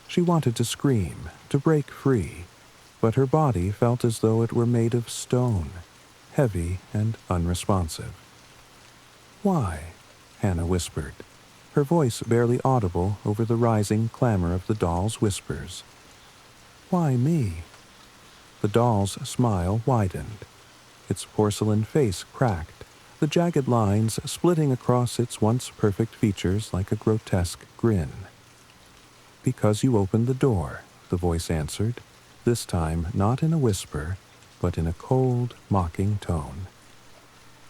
She wanted to scream, to break free, but her body felt as though it were made of stone, heavy and unresponsive. "Why?" Hannah whispered, her voice barely audible over the rising clamor of the doll's whispers. "Why me?" The doll's smile widened. Its porcelain face cracked, the jagged lines splitting across its once perfect features like a grotesque grin. "Because you opened the door," the voice answered, this time not in a whisper, but in a cold, mocking tone.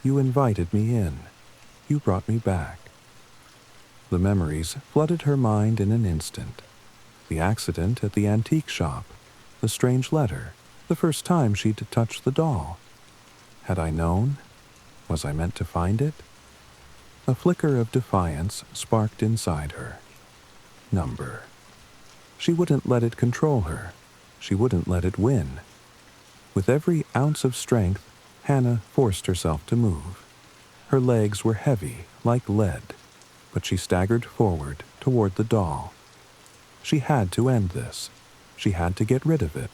"You invited me in. You brought me back." The memories flooded her mind in an instant. The accident at the antique shop, the strange letter, the first time she'd touched the doll. Had I known? Was I meant to find it? A flicker of defiance sparked inside her. Number. She wouldn't let it control her. She wouldn't let it win. With every ounce of strength, Hannah forced herself to move. Her legs were heavy, like lead, but she staggered forward toward the doll. She had to end this. She had to get rid of it.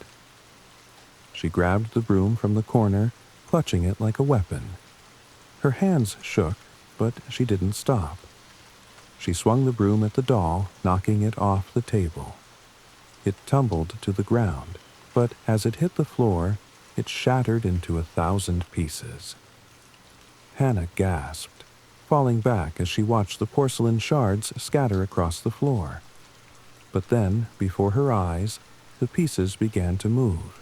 She grabbed the broom from the corner, clutching it like a weapon. Her hands shook, but she didn't stop. She swung the broom at the doll, knocking it off the table. It tumbled to the ground, but as it hit the floor, it shattered into 1,000 pieces. Hannah gasped, falling back as she watched the porcelain shards scatter across the floor. But then, before her eyes, the pieces began to move,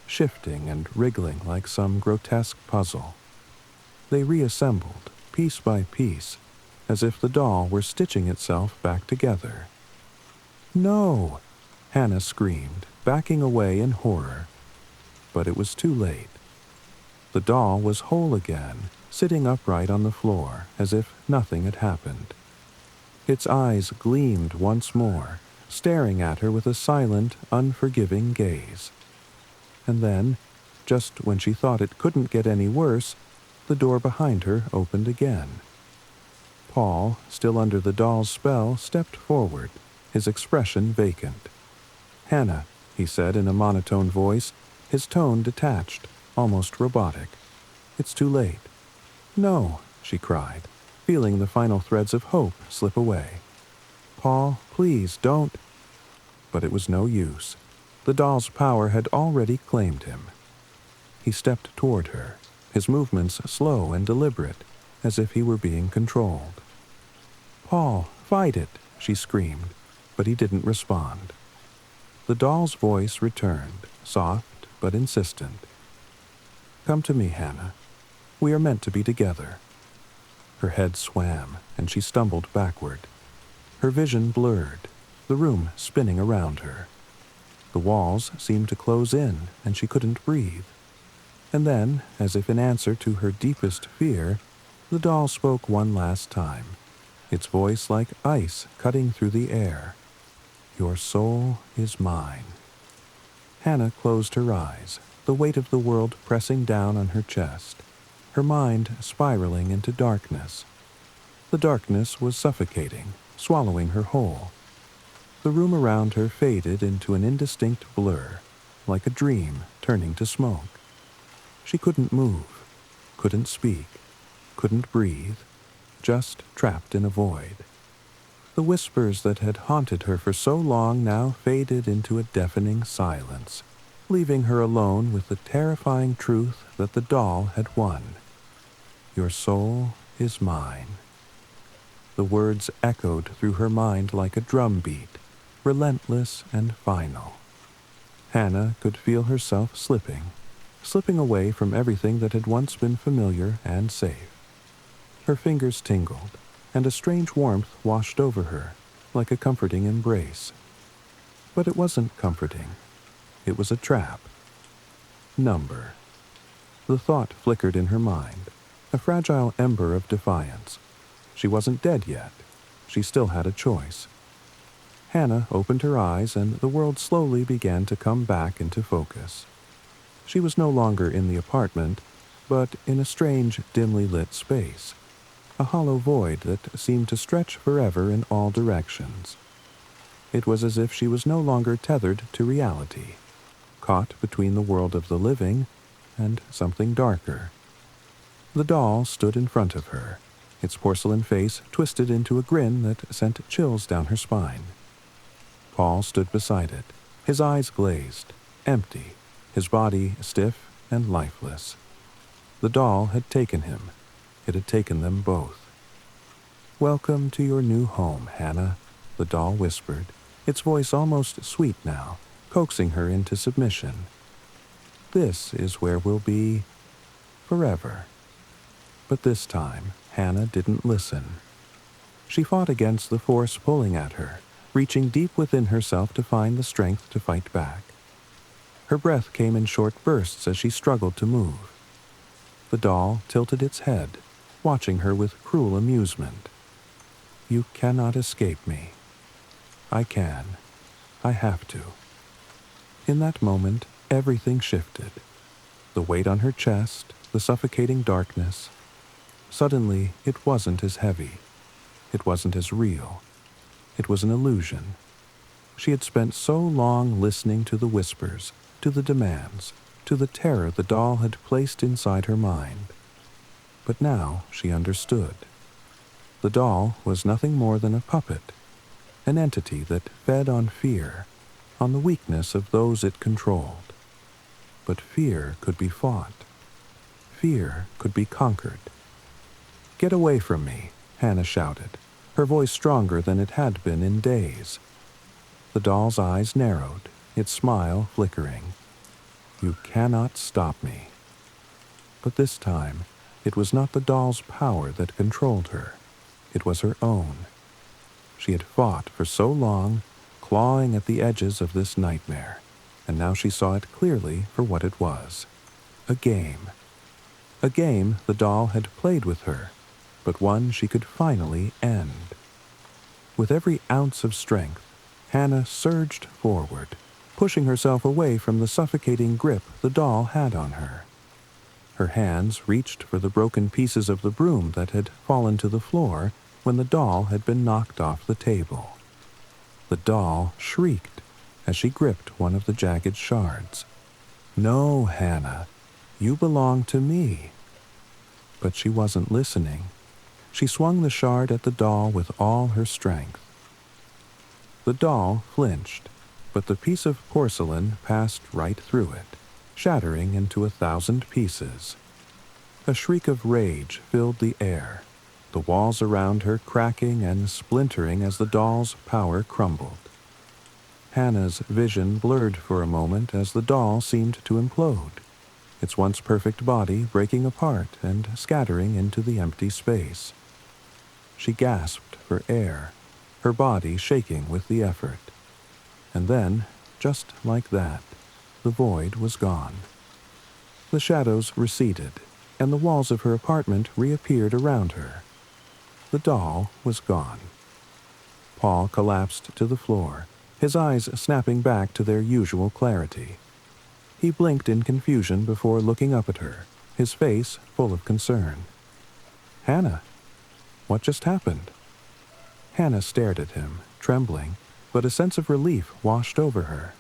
shifting and wriggling like some grotesque puzzle. They reassembled, piece by piece, as if the doll were stitching itself back together. "No!" Hannah screamed, backing away in horror. But it was too late. The doll was whole again, sitting upright on the floor, as if nothing had happened. Its eyes gleamed once more, staring at her with a silent, unforgiving gaze. And then, just when she thought it couldn't get any worse, the door behind her opened again. Paul, still under the doll's spell, stepped forward, his expression vacant. "Hannah," he said in a monotone voice, his tone detached, almost robotic. "It's too late." "No," she cried, feeling the final threads of hope slip away. "Paul, please, don't." But it was no use. The doll's power had already claimed him. He stepped toward her, his movements slow and deliberate, as if he were being controlled. "Paul, fight it," she screamed, but he didn't respond. The doll's voice returned, soft but insistent. "Come to me, Hannah. We are meant to be together." Her head swam, and she stumbled backward. Her vision blurred, the room spinning around her. The walls seemed to close in, and she couldn't breathe. And then, as if in answer to her deepest fear, the doll spoke one last time, its voice like ice cutting through the air. "Your soul is mine." Hannah closed her eyes, the weight of the world pressing down on her chest, her mind spiraling into darkness. The darkness was suffocating, swallowing her whole. The room around her faded into an indistinct blur, like a dream turning to smoke. She couldn't move, couldn't speak, couldn't breathe, just trapped in a void. The whispers that had haunted her for so long now faded into a deafening silence, leaving her alone with the terrifying truth that the doll had won. "Your soul is mine." The words echoed through her mind like a drumbeat, relentless and final. Hannah could feel herself slipping away from everything that had once been familiar and safe. Her fingers tingled, and a strange warmth washed over her, like a comforting embrace. But it wasn't comforting. It was a trap. Number. The thought flickered in her mind, a fragile ember of defiance. She wasn't dead yet. She still had a choice. Hannah opened her eyes, and the world slowly began to come back into focus. She was no longer in the apartment, but in a strange, dimly lit space, a hollow void that seemed to stretch forever in all directions. It was as if she was no longer tethered to reality, caught between the world of the living and something darker. The doll stood in front of her, its porcelain face twisted into a grin that sent chills down her spine. Paul stood beside it, his eyes glazed, empty, his body stiff and lifeless. The doll had taken him. It had taken them both. "Welcome to your new home, Hannah," the doll whispered, its voice almost sweet now, coaxing her into submission. "This is where we'll be forever." But this time, Hannah didn't listen. She fought against the force pulling at her, reaching deep within herself to find the strength to fight back. Her breath came in short bursts as she struggled to move. The doll tilted its head, watching her with cruel amusement. "You cannot escape me." "I can. I have to." In that moment, everything shifted. The weight on her chest, the suffocating darkness. Suddenly, it wasn't as heavy. It wasn't as real. It was an illusion. She had spent so long listening to the whispers, to the demands, to the terror the doll had placed inside her mind. But now she understood. The doll was nothing more than a puppet, an entity that fed on fear, on the weakness of those it controlled. But fear could be fought. Fear could be conquered. "Get away from me," Hannah shouted, her voice stronger than it had been in days. The doll's eyes narrowed, its smile flickering. "You cannot stop me." But this time, it was not the doll's power that controlled her. It was her own. She had fought for so long, clawing at the edges of this nightmare, and now she saw it clearly for what it was. A game. A game the doll had played with her, but one she could finally end. With every ounce of strength, Hannah surged forward, pushing herself away from the suffocating grip the doll had on her. Her hands reached for the broken pieces of the broom that had fallen to the floor when the doll had been knocked off the table. The doll shrieked as she gripped one of the jagged shards. "No, Hannah, you belong to me." But she wasn't listening. She swung the shard at the doll with all her strength. The doll flinched, but the piece of porcelain passed right through it, shattering into 1,000 pieces. A shriek of rage filled the air, the walls around her cracking and splintering as the doll's power crumbled. Hannah's vision blurred for a moment as the doll seemed to implode, its once perfect body breaking apart and scattering into the empty space. She gasped for air, her body shaking with the effort. And then, just like that, the void was gone. The shadows receded, and the walls of her apartment reappeared around her. The doll was gone. Paul collapsed to the floor, his eyes snapping back to their usual clarity. He blinked in confusion before looking up at her, his face full of concern. "Hannah, what just happened?" Hannah stared at him, trembling, but a sense of relief washed over her.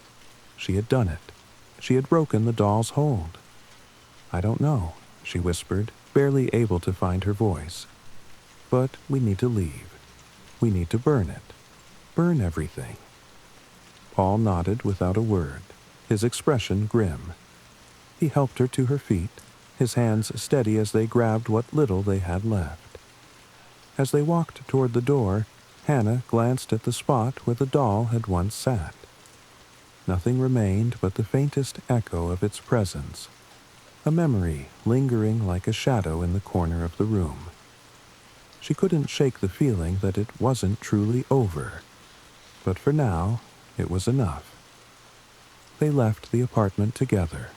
She had done it. She had broken the doll's hold. "I don't know," she whispered, barely able to find her voice. "But we need to leave. We need to burn it. Burn everything." Paul nodded without a word, his expression grim. He helped her to her feet, his hands steady as they grabbed what little they had left. As they walked toward the door, Hannah glanced at the spot where the doll had once sat. Nothing remained but the faintest echo of its presence, a memory lingering like a shadow in the corner of the room. She couldn't shake the feeling that it wasn't truly over, but for now, it was enough. They left the apartment together,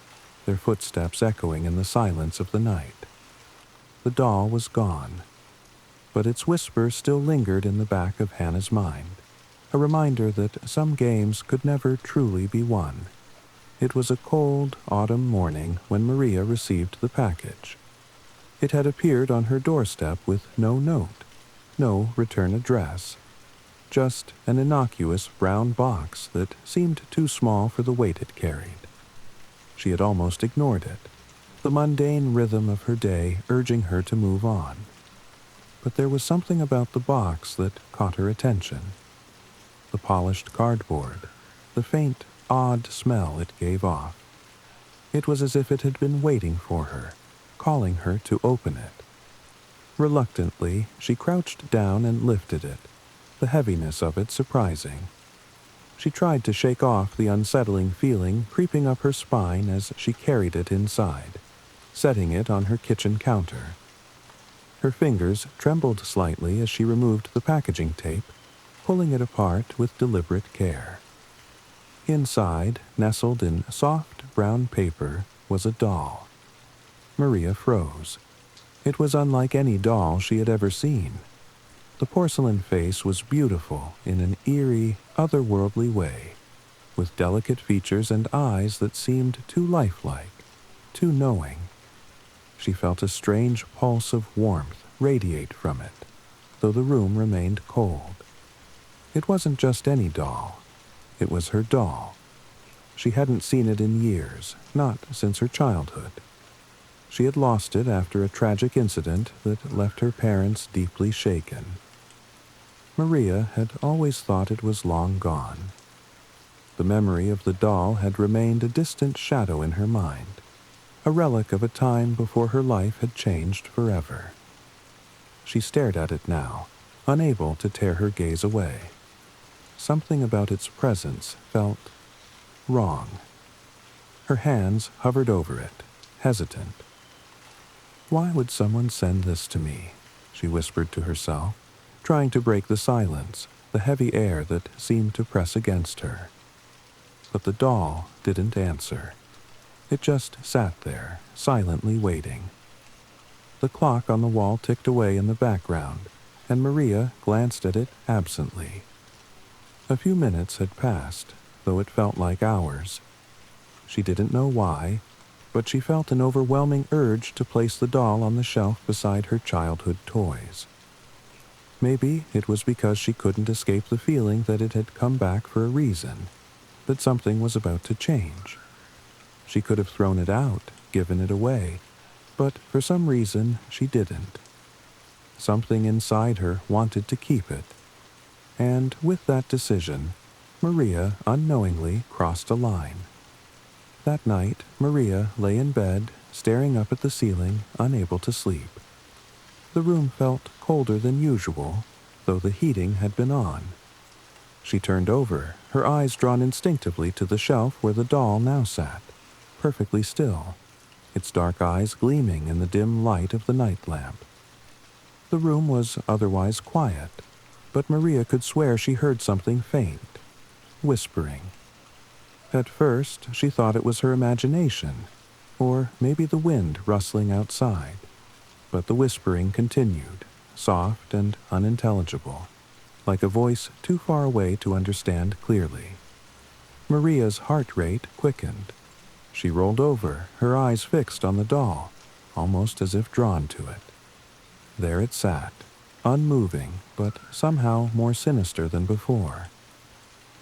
their footsteps echoing in the silence of the night. The doll was gone, but its whisper still lingered in the back of Hannah's mind, a reminder that some games could never truly be won. It was a cold autumn morning when Maria received the package. It had appeared on her doorstep with no note, no return address, just an innocuous brown box that seemed too small for the weight it carried. She had almost ignored it, the mundane rhythm of her day urging her to move on. but there was something about the box that caught her attention. The polished cardboard, the faint, odd smell it gave off. It was as if it had been waiting for her, calling her to open it. Reluctantly, she crouched down and lifted it, the heaviness of it surprising. She tried to shake off the unsettling feeling creeping up her spine as she carried it inside, setting it on her kitchen counter. Her fingers trembled slightly as she removed the packaging tape, pulling it apart with deliberate care. Inside, nestled in soft brown paper, was a doll. Maria froze. It was unlike any doll she had ever seen. The porcelain face was beautiful in an eerie, otherworldly way, with delicate features and eyes that seemed too lifelike, too knowing. She felt a strange pulse of warmth radiate from it, though the room remained cold. It wasn't just any doll. It was her doll. She hadn't seen it in years, not since her childhood. She had lost it after a tragic incident that left her parents deeply shaken. Maria had always thought it was long gone. The memory of the doll had remained a distant shadow in her mind, a relic of a time before her life had changed forever. She stared at it now, unable to tear her gaze away. Something about its presence felt wrong. Her hands hovered over it, hesitant. "Why would someone send this to me?" she whispered to herself, trying to break the silence, the heavy air that seemed to press against her. But the doll didn't answer. It just sat there, silently waiting. The clock on the wall ticked away in the background, and Maria glanced at it absently. A few minutes had passed, though it felt like hours. She didn't know why, but she felt an overwhelming urge to place the doll on the shelf beside her childhood toys. Maybe it was because she couldn't escape the feeling that it had come back for a reason, that something was about to change. She could have thrown it out, given it away, but for some reason she didn't. Something inside her wanted to keep it. And with that decision, Maria unknowingly crossed a line. That night, Maria lay in bed, staring up at the ceiling, unable to sleep. The room felt colder than usual, though the heating had been on. She turned over, her eyes drawn instinctively to the shelf where the doll now sat, perfectly still, its dark eyes gleaming in the dim light of the night lamp. The room was otherwise quiet, but Maria could swear she heard something faint, whispering. At first, she thought it was her imagination, or maybe the wind rustling outside. But the whispering continued, soft and unintelligible, like a voice too far away to understand clearly. Maria's heart rate quickened. She rolled over, her eyes fixed on the doll, almost as if drawn to it. There it sat, unmoving, but somehow more sinister than before.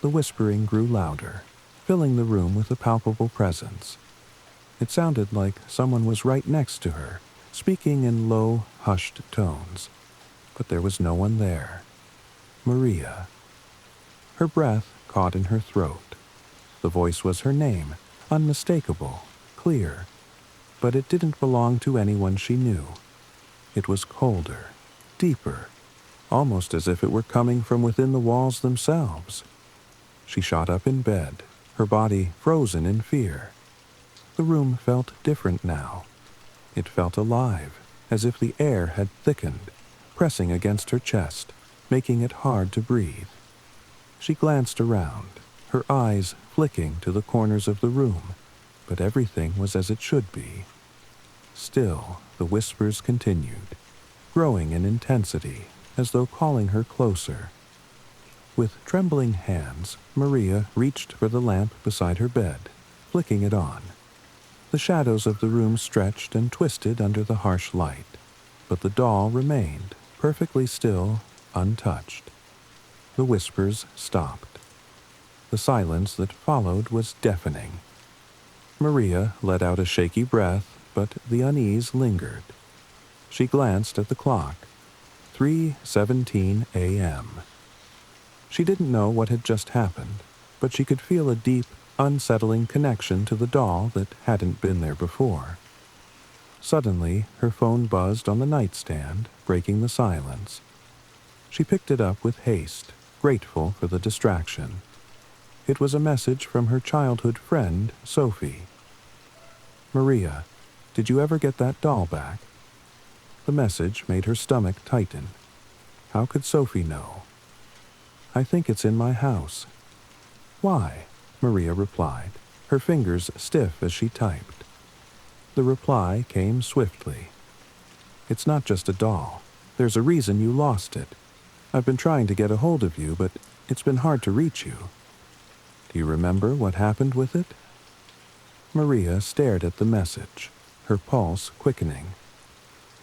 The whispering grew louder, filling the room with a palpable presence. It sounded like someone was right next to her, speaking in low, hushed tones. But there was no one there. Maria. Her breath caught in her throat. The voice was her name, unmistakable, clear. But it didn't belong to anyone she knew. It was colder, deeper, almost as if it were coming from within the walls themselves. She shot up in bed, her body frozen in fear. The room felt different now. It felt alive, as if the air had thickened, pressing against her chest, making it hard to breathe. She glanced around, her eyes flicking to the corners of the room, but everything was as it should be. Still, the whispers continued, growing in intensity, as though calling her closer. With trembling hands, Maria reached for the lamp beside her bed, flicking it on. The shadows of the room stretched and twisted under the harsh light, but the doll remained, perfectly still, untouched. The whispers stopped. The silence that followed was deafening. Maria let out a shaky breath, but the unease lingered. She glanced at the clock. 3:17 a.m. She didn't know what had just happened, but she could feel a deep, unsettling connection to the doll that hadn't been there before. Suddenly, her phone buzzed on the nightstand, breaking the silence. She picked it up with haste, grateful for the distraction. It was a message from her childhood friend, Sophie. "Maria, did you ever get that doll back?" The message made her stomach tighten. How could Sophie know? "I think it's in my house." "Why?" Maria replied, her fingers stiff as she typed. The reply came swiftly. "It's not just a doll. There's a reason you lost it. I've been trying to get a hold of you, but it's been hard to reach you. Do you remember what happened with it?" Maria stared at the message, her pulse quickening.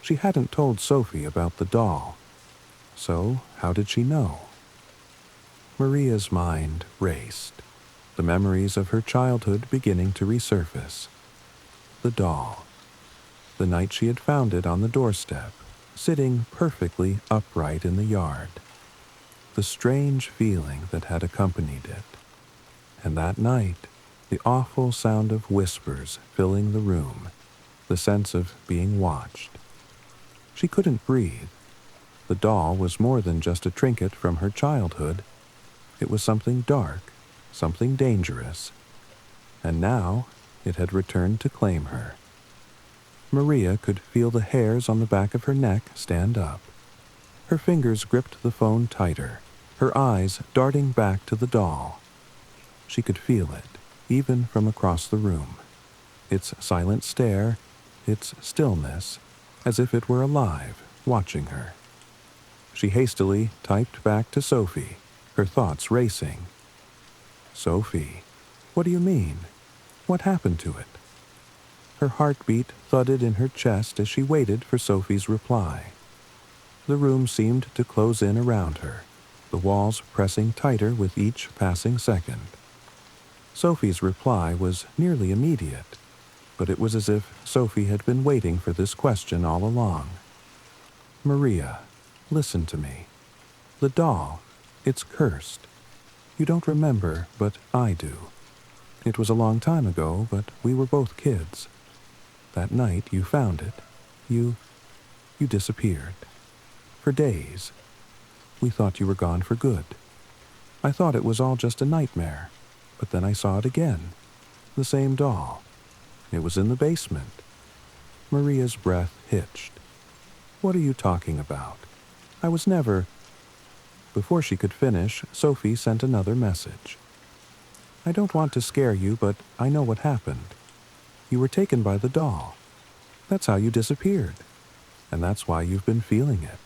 She hadn't told Sophie about the doll. So, how did she know? Maria's mind raced, the memories of her childhood beginning to resurface. The doll. The night she had found it on the doorstep, sitting perfectly upright in the yard. The strange feeling that had accompanied it. And that night, the awful sound of whispers filling the room, the sense of being watched. She couldn't breathe. The doll was more than just a trinket from her childhood. It was something dark, something dangerous. And now, it had returned to claim her. Maria could feel the hairs on the back of her neck stand up. Her fingers gripped the phone tighter, her eyes darting back to the doll. She could feel it, even from across the room. Its silent stare, its stillness, as if it were alive, watching her. She hastily typed back to Sophie, her thoughts racing. "Sophie, what do you mean? What happened to it?" Her heartbeat thudded in her chest as she waited for Sophie's reply. The room seemed to close in around her, the walls pressing tighter with each passing second. Sophie's reply was nearly immediate, but it was as if Sophie had been waiting for this question all along. "Maria, listen to me. The doll, it's cursed. You don't remember, but I do. It was a long time ago, but we were both kids. That night you found it. You disappeared. For days. We thought you were gone for good. I thought it was all just a nightmare, but then I saw it again. The same doll. It was in the basement." Maria's breath hitched. "What are you talking about? I was never—" Before she could finish, Sophie sent another message. "I don't want to scare you, but I know what happened. You were taken by the doll. That's how you disappeared. And that's why you've been feeling it.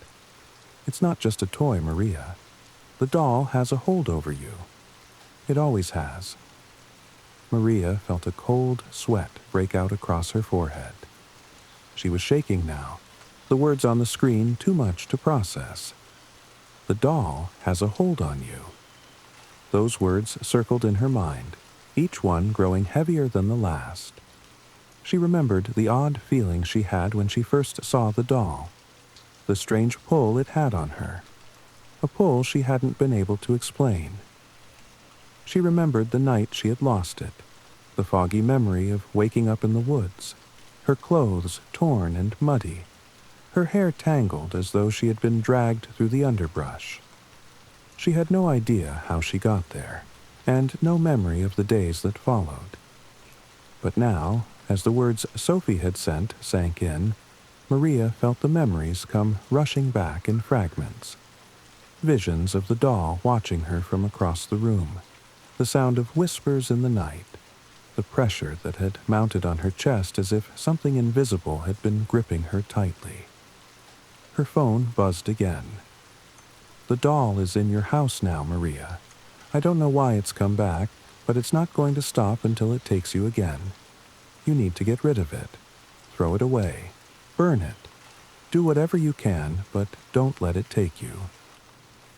It's not just a toy, Maria. The doll has a hold over you. It always has." Maria felt a cold sweat break out across her forehead. She was shaking now, the words on the screen too much to process. "The doll has a hold on you." Those words circled in her mind, each one growing heavier than the last. She remembered the odd feeling she had when she first saw the doll, the strange pull it had on her, a pull she hadn't been able to explain. She remembered the night she had lost it, the foggy memory of waking up in the woods, her clothes torn and muddy, her hair tangled as though she had been dragged through the underbrush. She had no idea how she got there, and no memory of the days that followed. But now, as the words Sophie had sent sank in, Maria felt the memories come rushing back in fragments. Visions of the doll watching her from across the room, the sound of whispers in the night, the pressure that had mounted on her chest as if something invisible had been gripping her tightly. Her phone buzzed again. "The doll is in your house now, Maria. I don't know why it's come back, but it's not going to stop until it takes you again. You need to get rid of it. Throw it away. Burn it. Do whatever you can, but don't let it take you."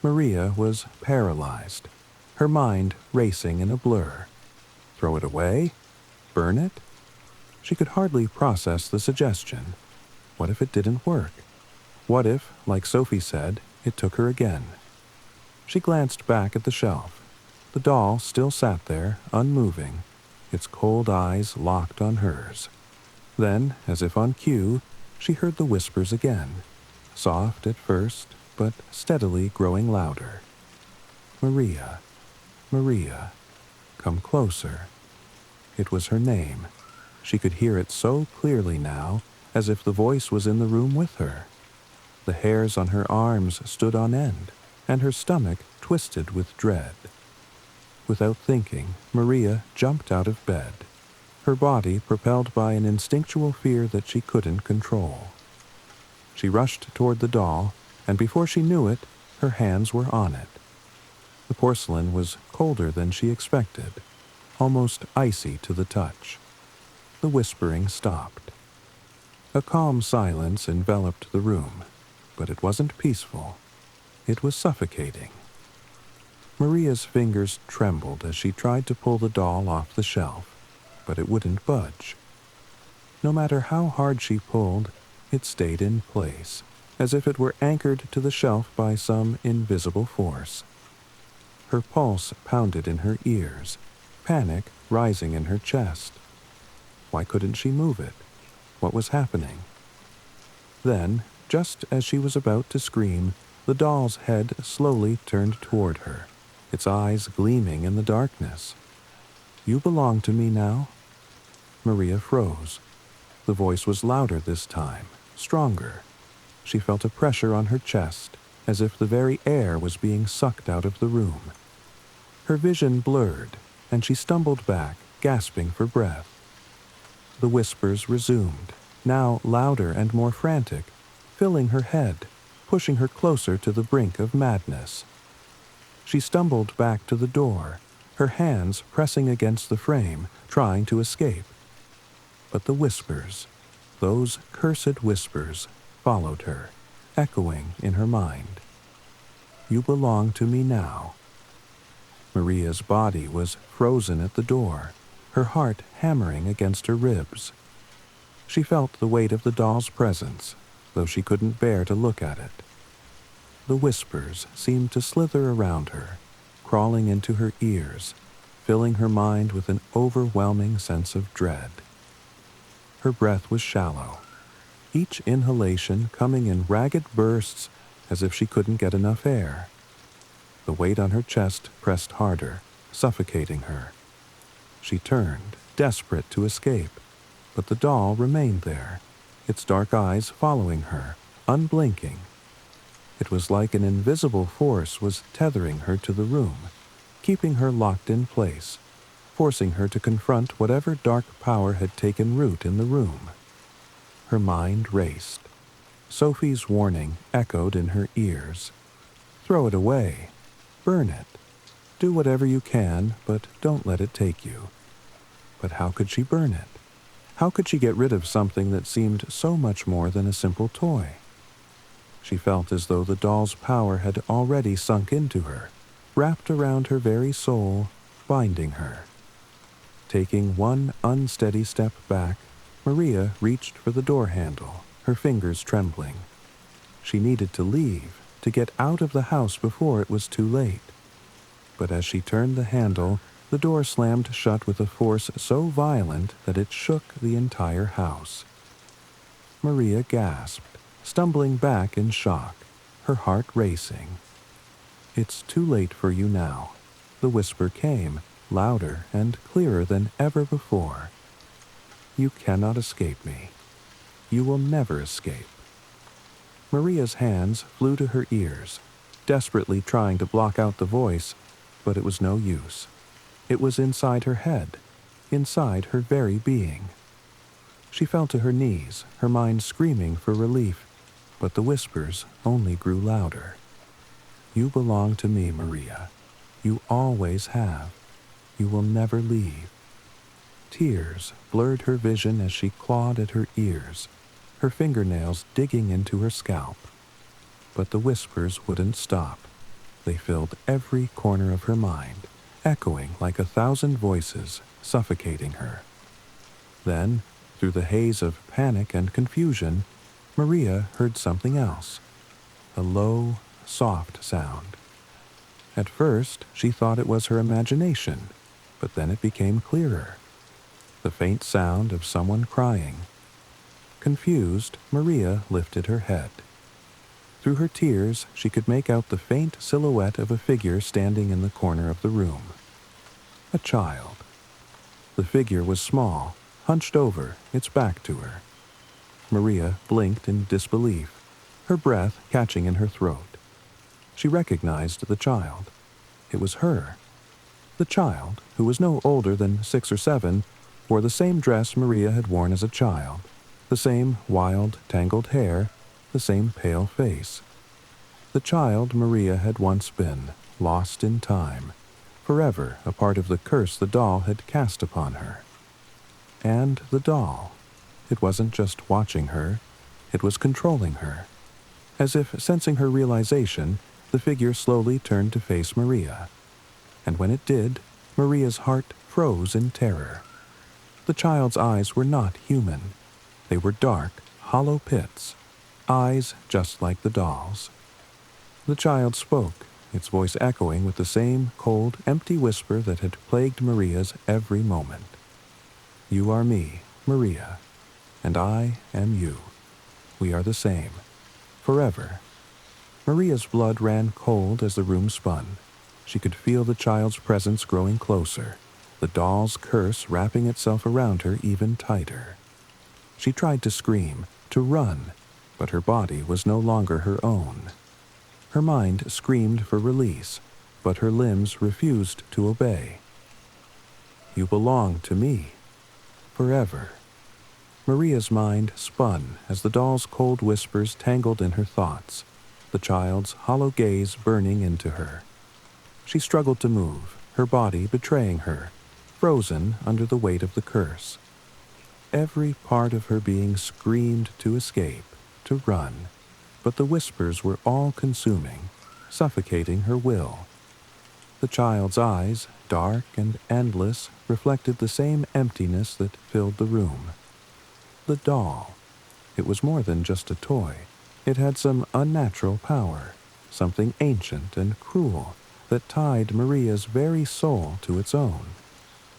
Maria was paralyzed, her mind racing in a blur. Throw it away? Burn it? She could hardly process the suggestion. What if it didn't work? What if, like Sophie said, it took her again? She glanced back at the shelf. The doll still sat there, unmoving, its cold eyes locked on hers. Then, as if on cue, she heard the whispers again, soft at first, but steadily growing louder. Maria, Maria, come closer. It was her name. She could hear it so clearly now, as if the voice was in the room with her. The hairs on her arms stood on end, and her stomach twisted with dread. Without thinking, Maria jumped out of bed, her body propelled by an instinctual fear that she couldn't control. She rushed toward the doll, and before she knew it, her hands were on it. The porcelain was colder than she expected, almost icy to the touch. The whispering stopped. A calm silence enveloped the room, but it wasn't peaceful. It was suffocating. Maria's fingers trembled as she tried to pull the doll off the shelf, but it wouldn't budge. No matter how hard she pulled, it stayed in place, as if it were anchored to the shelf by some invisible force. Her pulse pounded in her ears, panic rising in her chest. Why couldn't she move it? What was happening? Then, just as she was about to scream, the doll's head slowly turned toward her, its eyes gleaming in the darkness. You belong to me now? Maria froze. The voice was louder this time, stronger. She felt a pressure on her chest, as if the very air was being sucked out of the room. Her vision blurred, and she stumbled back, gasping for breath. The whispers resumed, now louder and more frantic, filling her head, pushing her closer to the brink of madness. She stumbled back to the door, her hands pressing against the frame, trying to escape. But the whispers, those cursed whispers, followed her, echoing in her mind. You belong to me now. Maria's body was frozen at the door, her heart hammering against her ribs. She felt the weight of the doll's presence, though she couldn't bear to look at it. The whispers seemed to slither around her, crawling into her ears, filling her mind with an overwhelming sense of dread. Her breath was shallow, each inhalation coming in ragged bursts as if she couldn't get enough air. The weight on her chest pressed harder, suffocating her. She turned, desperate to escape, but the doll remained there, its dark eyes following her, unblinking. It was like an invisible force was tethering her to the room, keeping her locked in place, forcing her to confront whatever dark power had taken root in the room. Her mind raced. Sophie's warning echoed in her ears. Throw it away. Burn it. Do whatever you can, but don't let it take you. But how could she burn it? How could she get rid of something that seemed so much more than a simple toy? She felt as though the doll's power had already sunk into her, wrapped around her very soul, binding her. Taking one unsteady step back, Maria reached for the door handle, her fingers trembling. She needed to leave, to get out of the house before it was too late. But as she turned the handle, the door slammed shut with a force so violent that it shook the entire house. Maria gasped, stumbling back in shock, her heart racing. It's too late for you now. The whisper came, louder and clearer than ever before. You cannot escape me. You will never escape. Maria's hands flew to her ears, desperately trying to block out the voice, but it was no use. It was inside her head, inside her very being. She fell to her knees, her mind screaming for relief, but the whispers only grew louder. You belong to me, Maria. You always have. You will never leave. Tears blurred her vision as she clawed at her ears, her fingernails digging into her scalp. But the whispers wouldn't stop. They filled every corner of her mind, echoing like 1,000 voices, suffocating her. Then, through the haze of panic and confusion, Maria heard something else, a low, soft sound. At first, she thought it was her imagination, but then it became clearer. The faint sound of someone crying. Confused, Maria lifted her head. Through her tears, she could make out the faint silhouette of a figure standing in the corner of the room. A child. The figure was small, hunched over, its back to her. Maria blinked in disbelief, her breath catching in her throat. She recognized the child. It was her. The child, who was no older than 6 or 7, wore the same dress Maria had worn as a child, the same wild, tangled hair, the same pale face. The child Maria had once been, lost in time, forever a part of the curse the doll had cast upon her. And the doll. It wasn't just watching her, it was controlling her. As if sensing her realization, the figure slowly turned to face Maria. And when it did, Maria's heart froze in terror. The child's eyes were not human. They were dark, hollow pits, eyes just like the doll's. The child spoke, its voice echoing with the same cold, empty whisper that had plagued Maria's every moment. "You are me, Maria, and I am you. We are the same, forever." Maria's blood ran cold as the room spun. She could feel the child's presence growing closer, the doll's curse wrapping itself around her even tighter. She tried to scream, to run, but her body was no longer her own. Her mind screamed for release, but her limbs refused to obey. "You belong to me, forever." Maria's mind spun as the doll's cold whispers tangled in her thoughts, the child's hollow gaze burning into her. She struggled to move, her body betraying her, frozen under the weight of the curse. Every part of her being screamed to escape, to run, but the whispers were all-consuming, suffocating her will. The child's eyes, dark and endless, reflected the same emptiness that filled the room. The doll. It was more than just a toy. It had some unnatural power, something ancient and cruel that tied Maria's very soul to its own.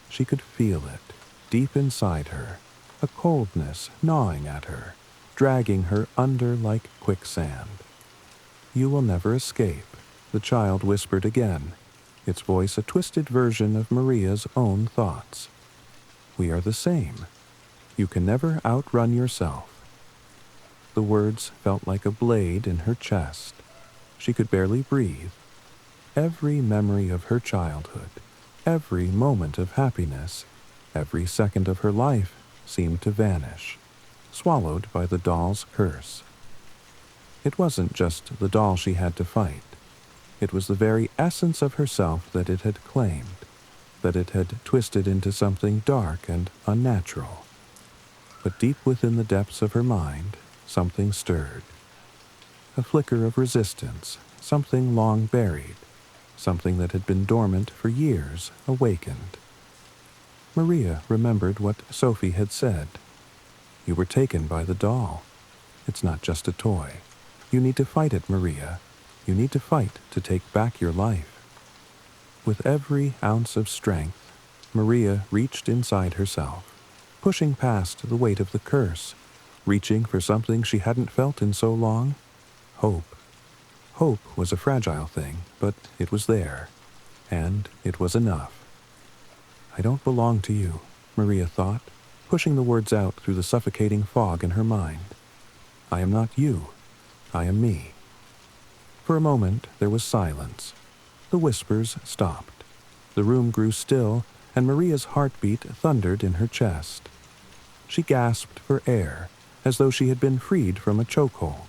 She could feel it, deep inside her, a coldness gnawing at her, dragging her under like quicksand. "You will never escape," the child whispered again, its voice a twisted version of Maria's own thoughts. "We are the same. You can never outrun yourself." The words felt like a blade in her chest. She could barely breathe. Every memory of her childhood, every moment of happiness, every second of her life seemed to vanish, swallowed by the doll's curse. It wasn't just the doll she had to fight. It was the very essence of herself that it had claimed, that it had twisted into something dark and unnatural. But deep within the depths of her mind, something stirred. A flicker of resistance, something long buried, something that had been dormant for years, awakened. Maria remembered what Sophie had said. "You were taken by the doll. It's not just a toy. You need to fight it, Maria. You need to fight to take back your life." With every ounce of strength, Maria reached inside herself, pushing past the weight of the curse, reaching for something she hadn't felt in so long: hope. Hope was a fragile thing, but it was there, and it was enough. "I don't belong to you," Maria thought, pushing the words out through the suffocating fog in her mind. "I am not you. I am me." For a moment there was silence. The whispers stopped. The room grew still, and Maria's heartbeat thundered in her chest. She gasped for air, as though she had been freed from a chokehold,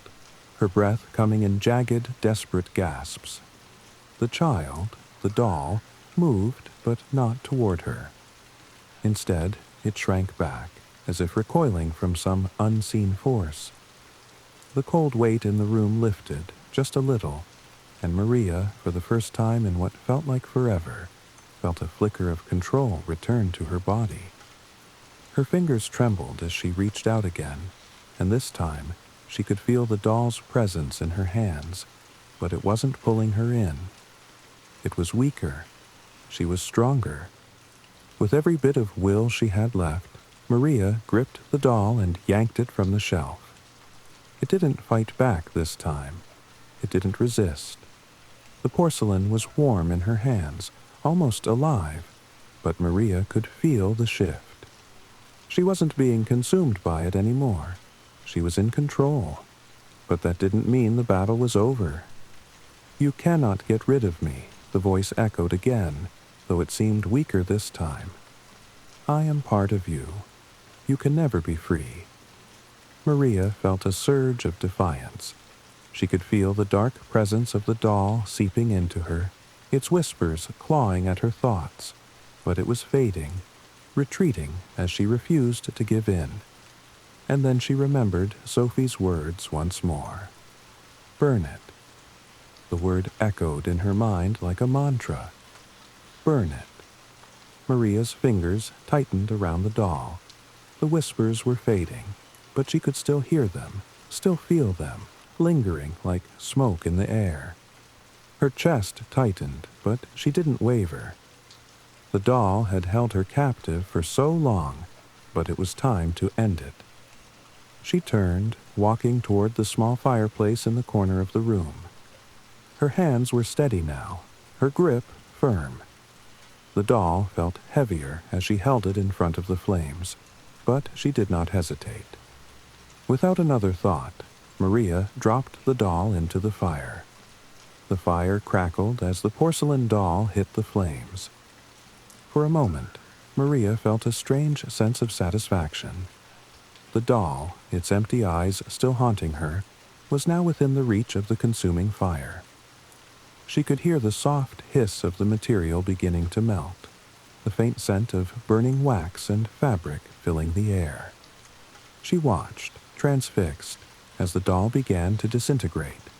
her breath coming in jagged, desperate gasps. The child, the doll, moved, but not toward her. Instead, it shrank back, as if recoiling from some unseen force. The cold weight in the room lifted, just a little, and Maria, for the first time in what felt like forever, felt a flicker of control return to her body. Her fingers trembled as she reached out again, and this time She could feel the doll's presence in her hands, but it wasn't pulling her in. It was weaker. She was stronger. With every bit of will she had left, Maria gripped the doll and yanked it from the shelf. It didn't fight back this time. It didn't resist. The porcelain was warm in her hands, almost alive, but Maria could feel the shift. She wasn't being consumed by it anymore. She was in control. But that didn't mean the battle was over. "You cannot get rid of me," the voice echoed again, though it seemed weaker this time. "I am part of you. You can never be free." Maria felt a surge of defiance. She could feel the dark presence of the doll seeping into her, its whispers clawing at her thoughts, but it was fading, retreating as she refused to give in. And then she remembered Sophie's words once more. "Burn it." The word echoed in her mind like a mantra. Burn it. Maria's fingers tightened around the doll. The whispers were fading, but she could still hear them, still feel them, lingering like smoke in the air. Her chest tightened, but she didn't waver. The doll had held her captive for so long, but it was time to end it. She turned, walking toward the small fireplace in the corner of the room. Her hands were steady now, her grip firm. The doll felt heavier as she held it in front of the flames, but she did not hesitate. Without another thought, Maria dropped the doll into the fire. The fire crackled as the porcelain doll hit the flames. For a moment, Maria felt a strange sense of satisfaction. The doll, its empty eyes still haunting her, was now within the reach of the consuming fire. She could hear the soft hiss of the material beginning to melt, the faint scent of burning wax and fabric filling the air. She watched, transfixed, as the doll began to disintegrate.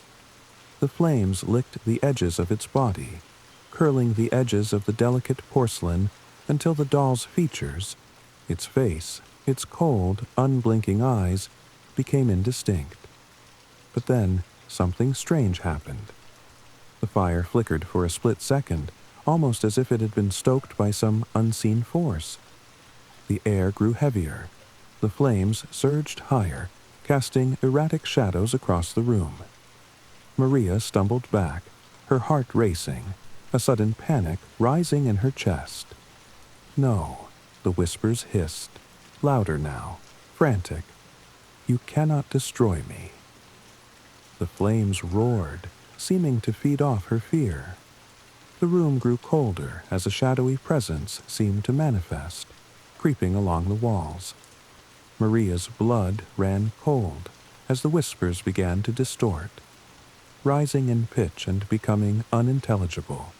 The flames licked the edges of its body, curling the edges of the delicate porcelain until the doll's features, its face, its cold, unblinking eyes, became indistinct. But then something strange happened. The fire flickered for a split second, almost as if it had been stoked by some unseen force. The air grew heavier. The flames surged higher, casting erratic shadows across the room. Maria stumbled back, her heart racing, a sudden panic rising in her chest. "No," the whispers hissed, louder now, frantic. "You cannot destroy me." The flames roared, seeming to feed off her fear. The room grew colder as a shadowy presence seemed to manifest, creeping along the walls. Maria's blood ran cold as the whispers began to distort, rising in pitch and becoming unintelligible,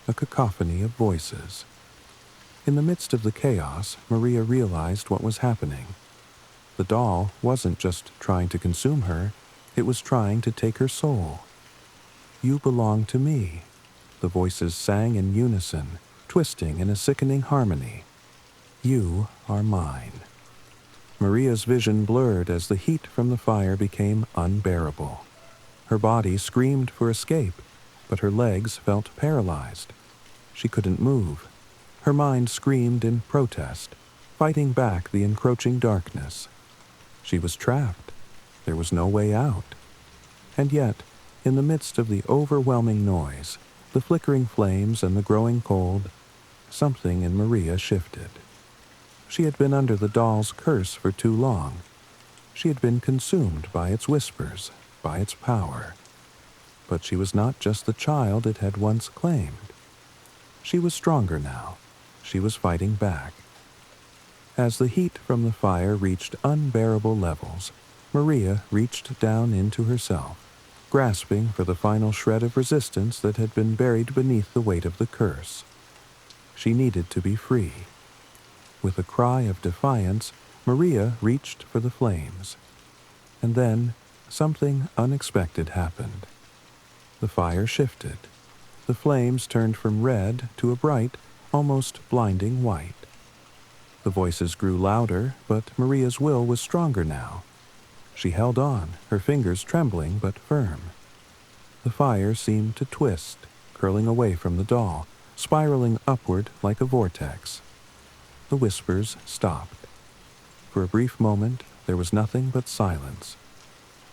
a cacophony of voices. In the midst of the chaos, Maria realized what was happening. The doll wasn't just trying to consume her, it was trying to take her soul. "You belong to me," the voices sang in unison, twisting in a sickening harmony. "You are mine." Maria's vision blurred as the heat from the fire became unbearable. Her body screamed for escape, but her legs felt paralyzed. She couldn't move. Her mind screamed in protest, fighting back the encroaching darkness. She was trapped. There was no way out. And yet, in the midst of the overwhelming noise, the flickering flames and the growing cold, something in Maria shifted. She had been under the doll's curse for too long. She had been consumed by its whispers, by its power. But she was not just the child it had once claimed. She was stronger now. She was fighting back. As the heat from the fire reached unbearable levels, Maria reached down into herself, grasping for the final shred of resistance that had been buried beneath the weight of the curse. She needed to be free. With a cry of defiance, Maria reached for the flames. And then, something unexpected happened. The fire shifted. The flames turned from red to a bright, almost blinding white. The voices grew louder, but Maria's will was stronger now. She held on, her fingers trembling but firm. The fire seemed to twist, curling away from the doll, spiraling upward like a vortex. The whispers stopped. For a brief moment, there was nothing but silence.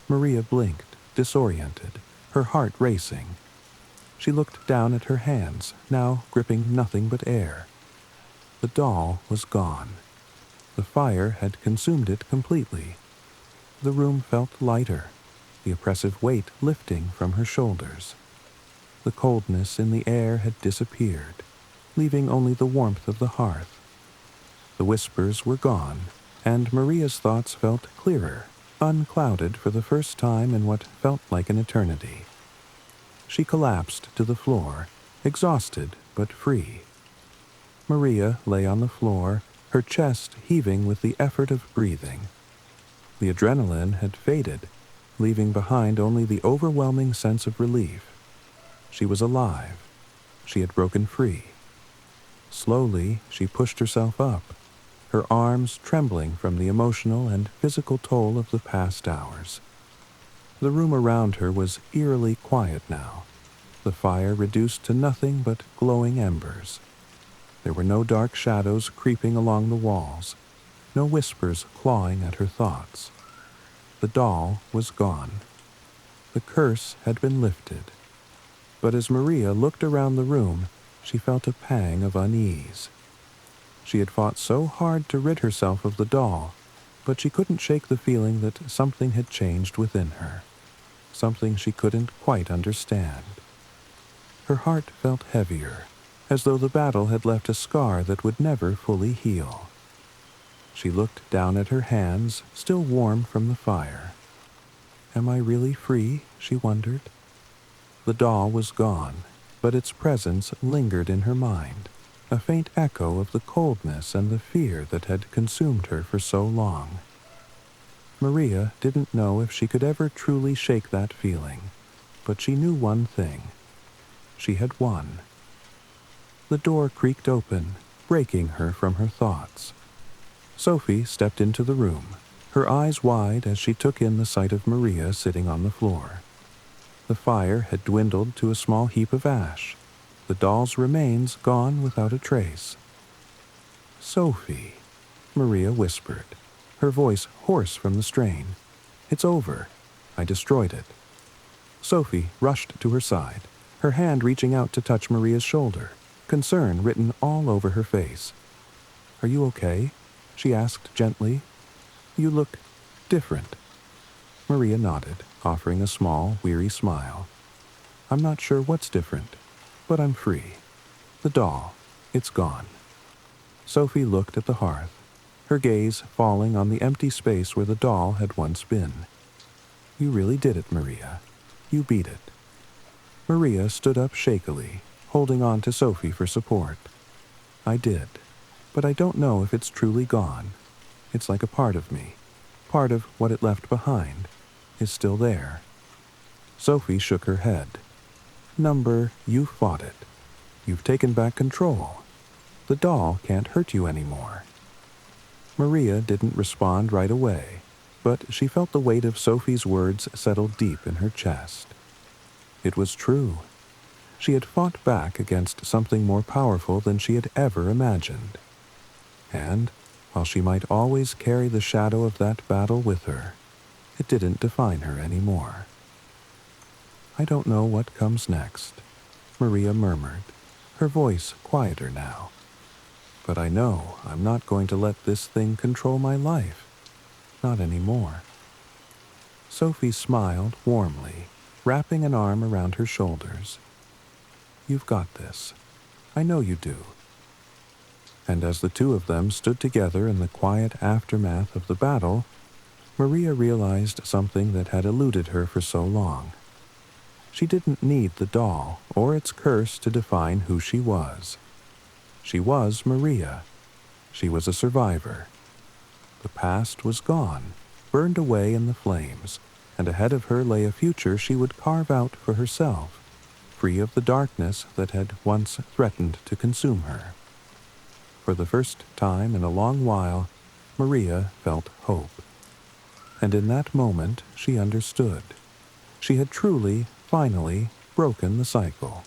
Maria blinked, disoriented, her heart racing. She looked down at her hands, now gripping nothing but air. The doll was gone. The fire had consumed it completely. The room felt lighter, the oppressive weight lifting from her shoulders. The coldness in the air had disappeared, leaving only the warmth of the hearth. The whispers were gone, and Maria's thoughts felt clearer, unclouded for the first time in what felt like an eternity. She collapsed to the floor, exhausted but free. Maria lay on the floor, her chest heaving with the effort of breathing. The adrenaline had faded, leaving behind only the overwhelming sense of relief. She was alive. She had broken free. Slowly, she pushed herself up, her arms trembling from the emotional and physical toll of the past hours. The room around her was eerily quiet now, the fire reduced to nothing but glowing embers. There were no dark shadows creeping along the walls, no whispers clawing at her thoughts. The doll was gone. The curse had been lifted. But as Maria looked around the room, she felt a pang of unease. She had fought so hard to rid herself of the doll, but she couldn't shake the feeling that something had changed within her, something she couldn't quite understand. Her heart felt heavier, as though the battle had left a scar that would never fully heal. She looked down at her hands, still warm from the fire. Am I really free? She wondered. The doll was gone, but its presence lingered in her mind, a faint echo of the coldness and the fear that had consumed her for so long. Maria didn't know if she could ever truly shake that feeling, but she knew one thing. She had won. The door creaked open, breaking her from her thoughts. Sophie stepped into the room, her eyes wide as she took in the sight of Maria sitting on the floor. The fire had dwindled to a small heap of ash, the doll's remains gone without a trace. "Sophie," Maria whispered, her voice hoarse from the strain. "It's over. I destroyed it." Sophie rushed to her side, her hand reaching out to touch Maria's shoulder, concern written all over her face. "Are you okay?" she asked gently. "You look different." Maria nodded, offering a small, weary smile. "I'm not sure what's different, but I'm free. The doll, it's gone." Sophie looked at the hearth, her gaze falling on the empty space where the doll had once been. "You really did it, Maria. You beat it." Maria stood up shakily, holding on to Sophie for support. "I did, but I don't know if it's truly gone. It's like a part of me. Part of what it left behind is still there." Sophie shook her head. "Number, you fought it. You've taken back control. The doll can't hurt you anymore." Maria didn't respond right away, but she felt the weight of Sophie's words settle deep in her chest. It was true. She had fought back against something more powerful than she had ever imagined. And, while she might always carry the shadow of that battle with her, it didn't define her anymore. "I don't know what comes next," Maria murmured, her voice quieter now. "But I know I'm not going to let this thing control my life. Not anymore." Sophie smiled warmly, wrapping an arm around her shoulders. "You've got this. I know you do." And as the two of them stood together in the quiet aftermath of the battle, Maria realized something that had eluded her for so long. She didn't need the doll or its curse to define who she was. She was Maria. She was a survivor. The past was gone, burned away in the flames, and ahead of her lay a future she would carve out for herself, free of the darkness that had once threatened to consume her. For the first time in a long while, Maria felt hope. And in that moment she understood. She had truly, finally, broken the cycle.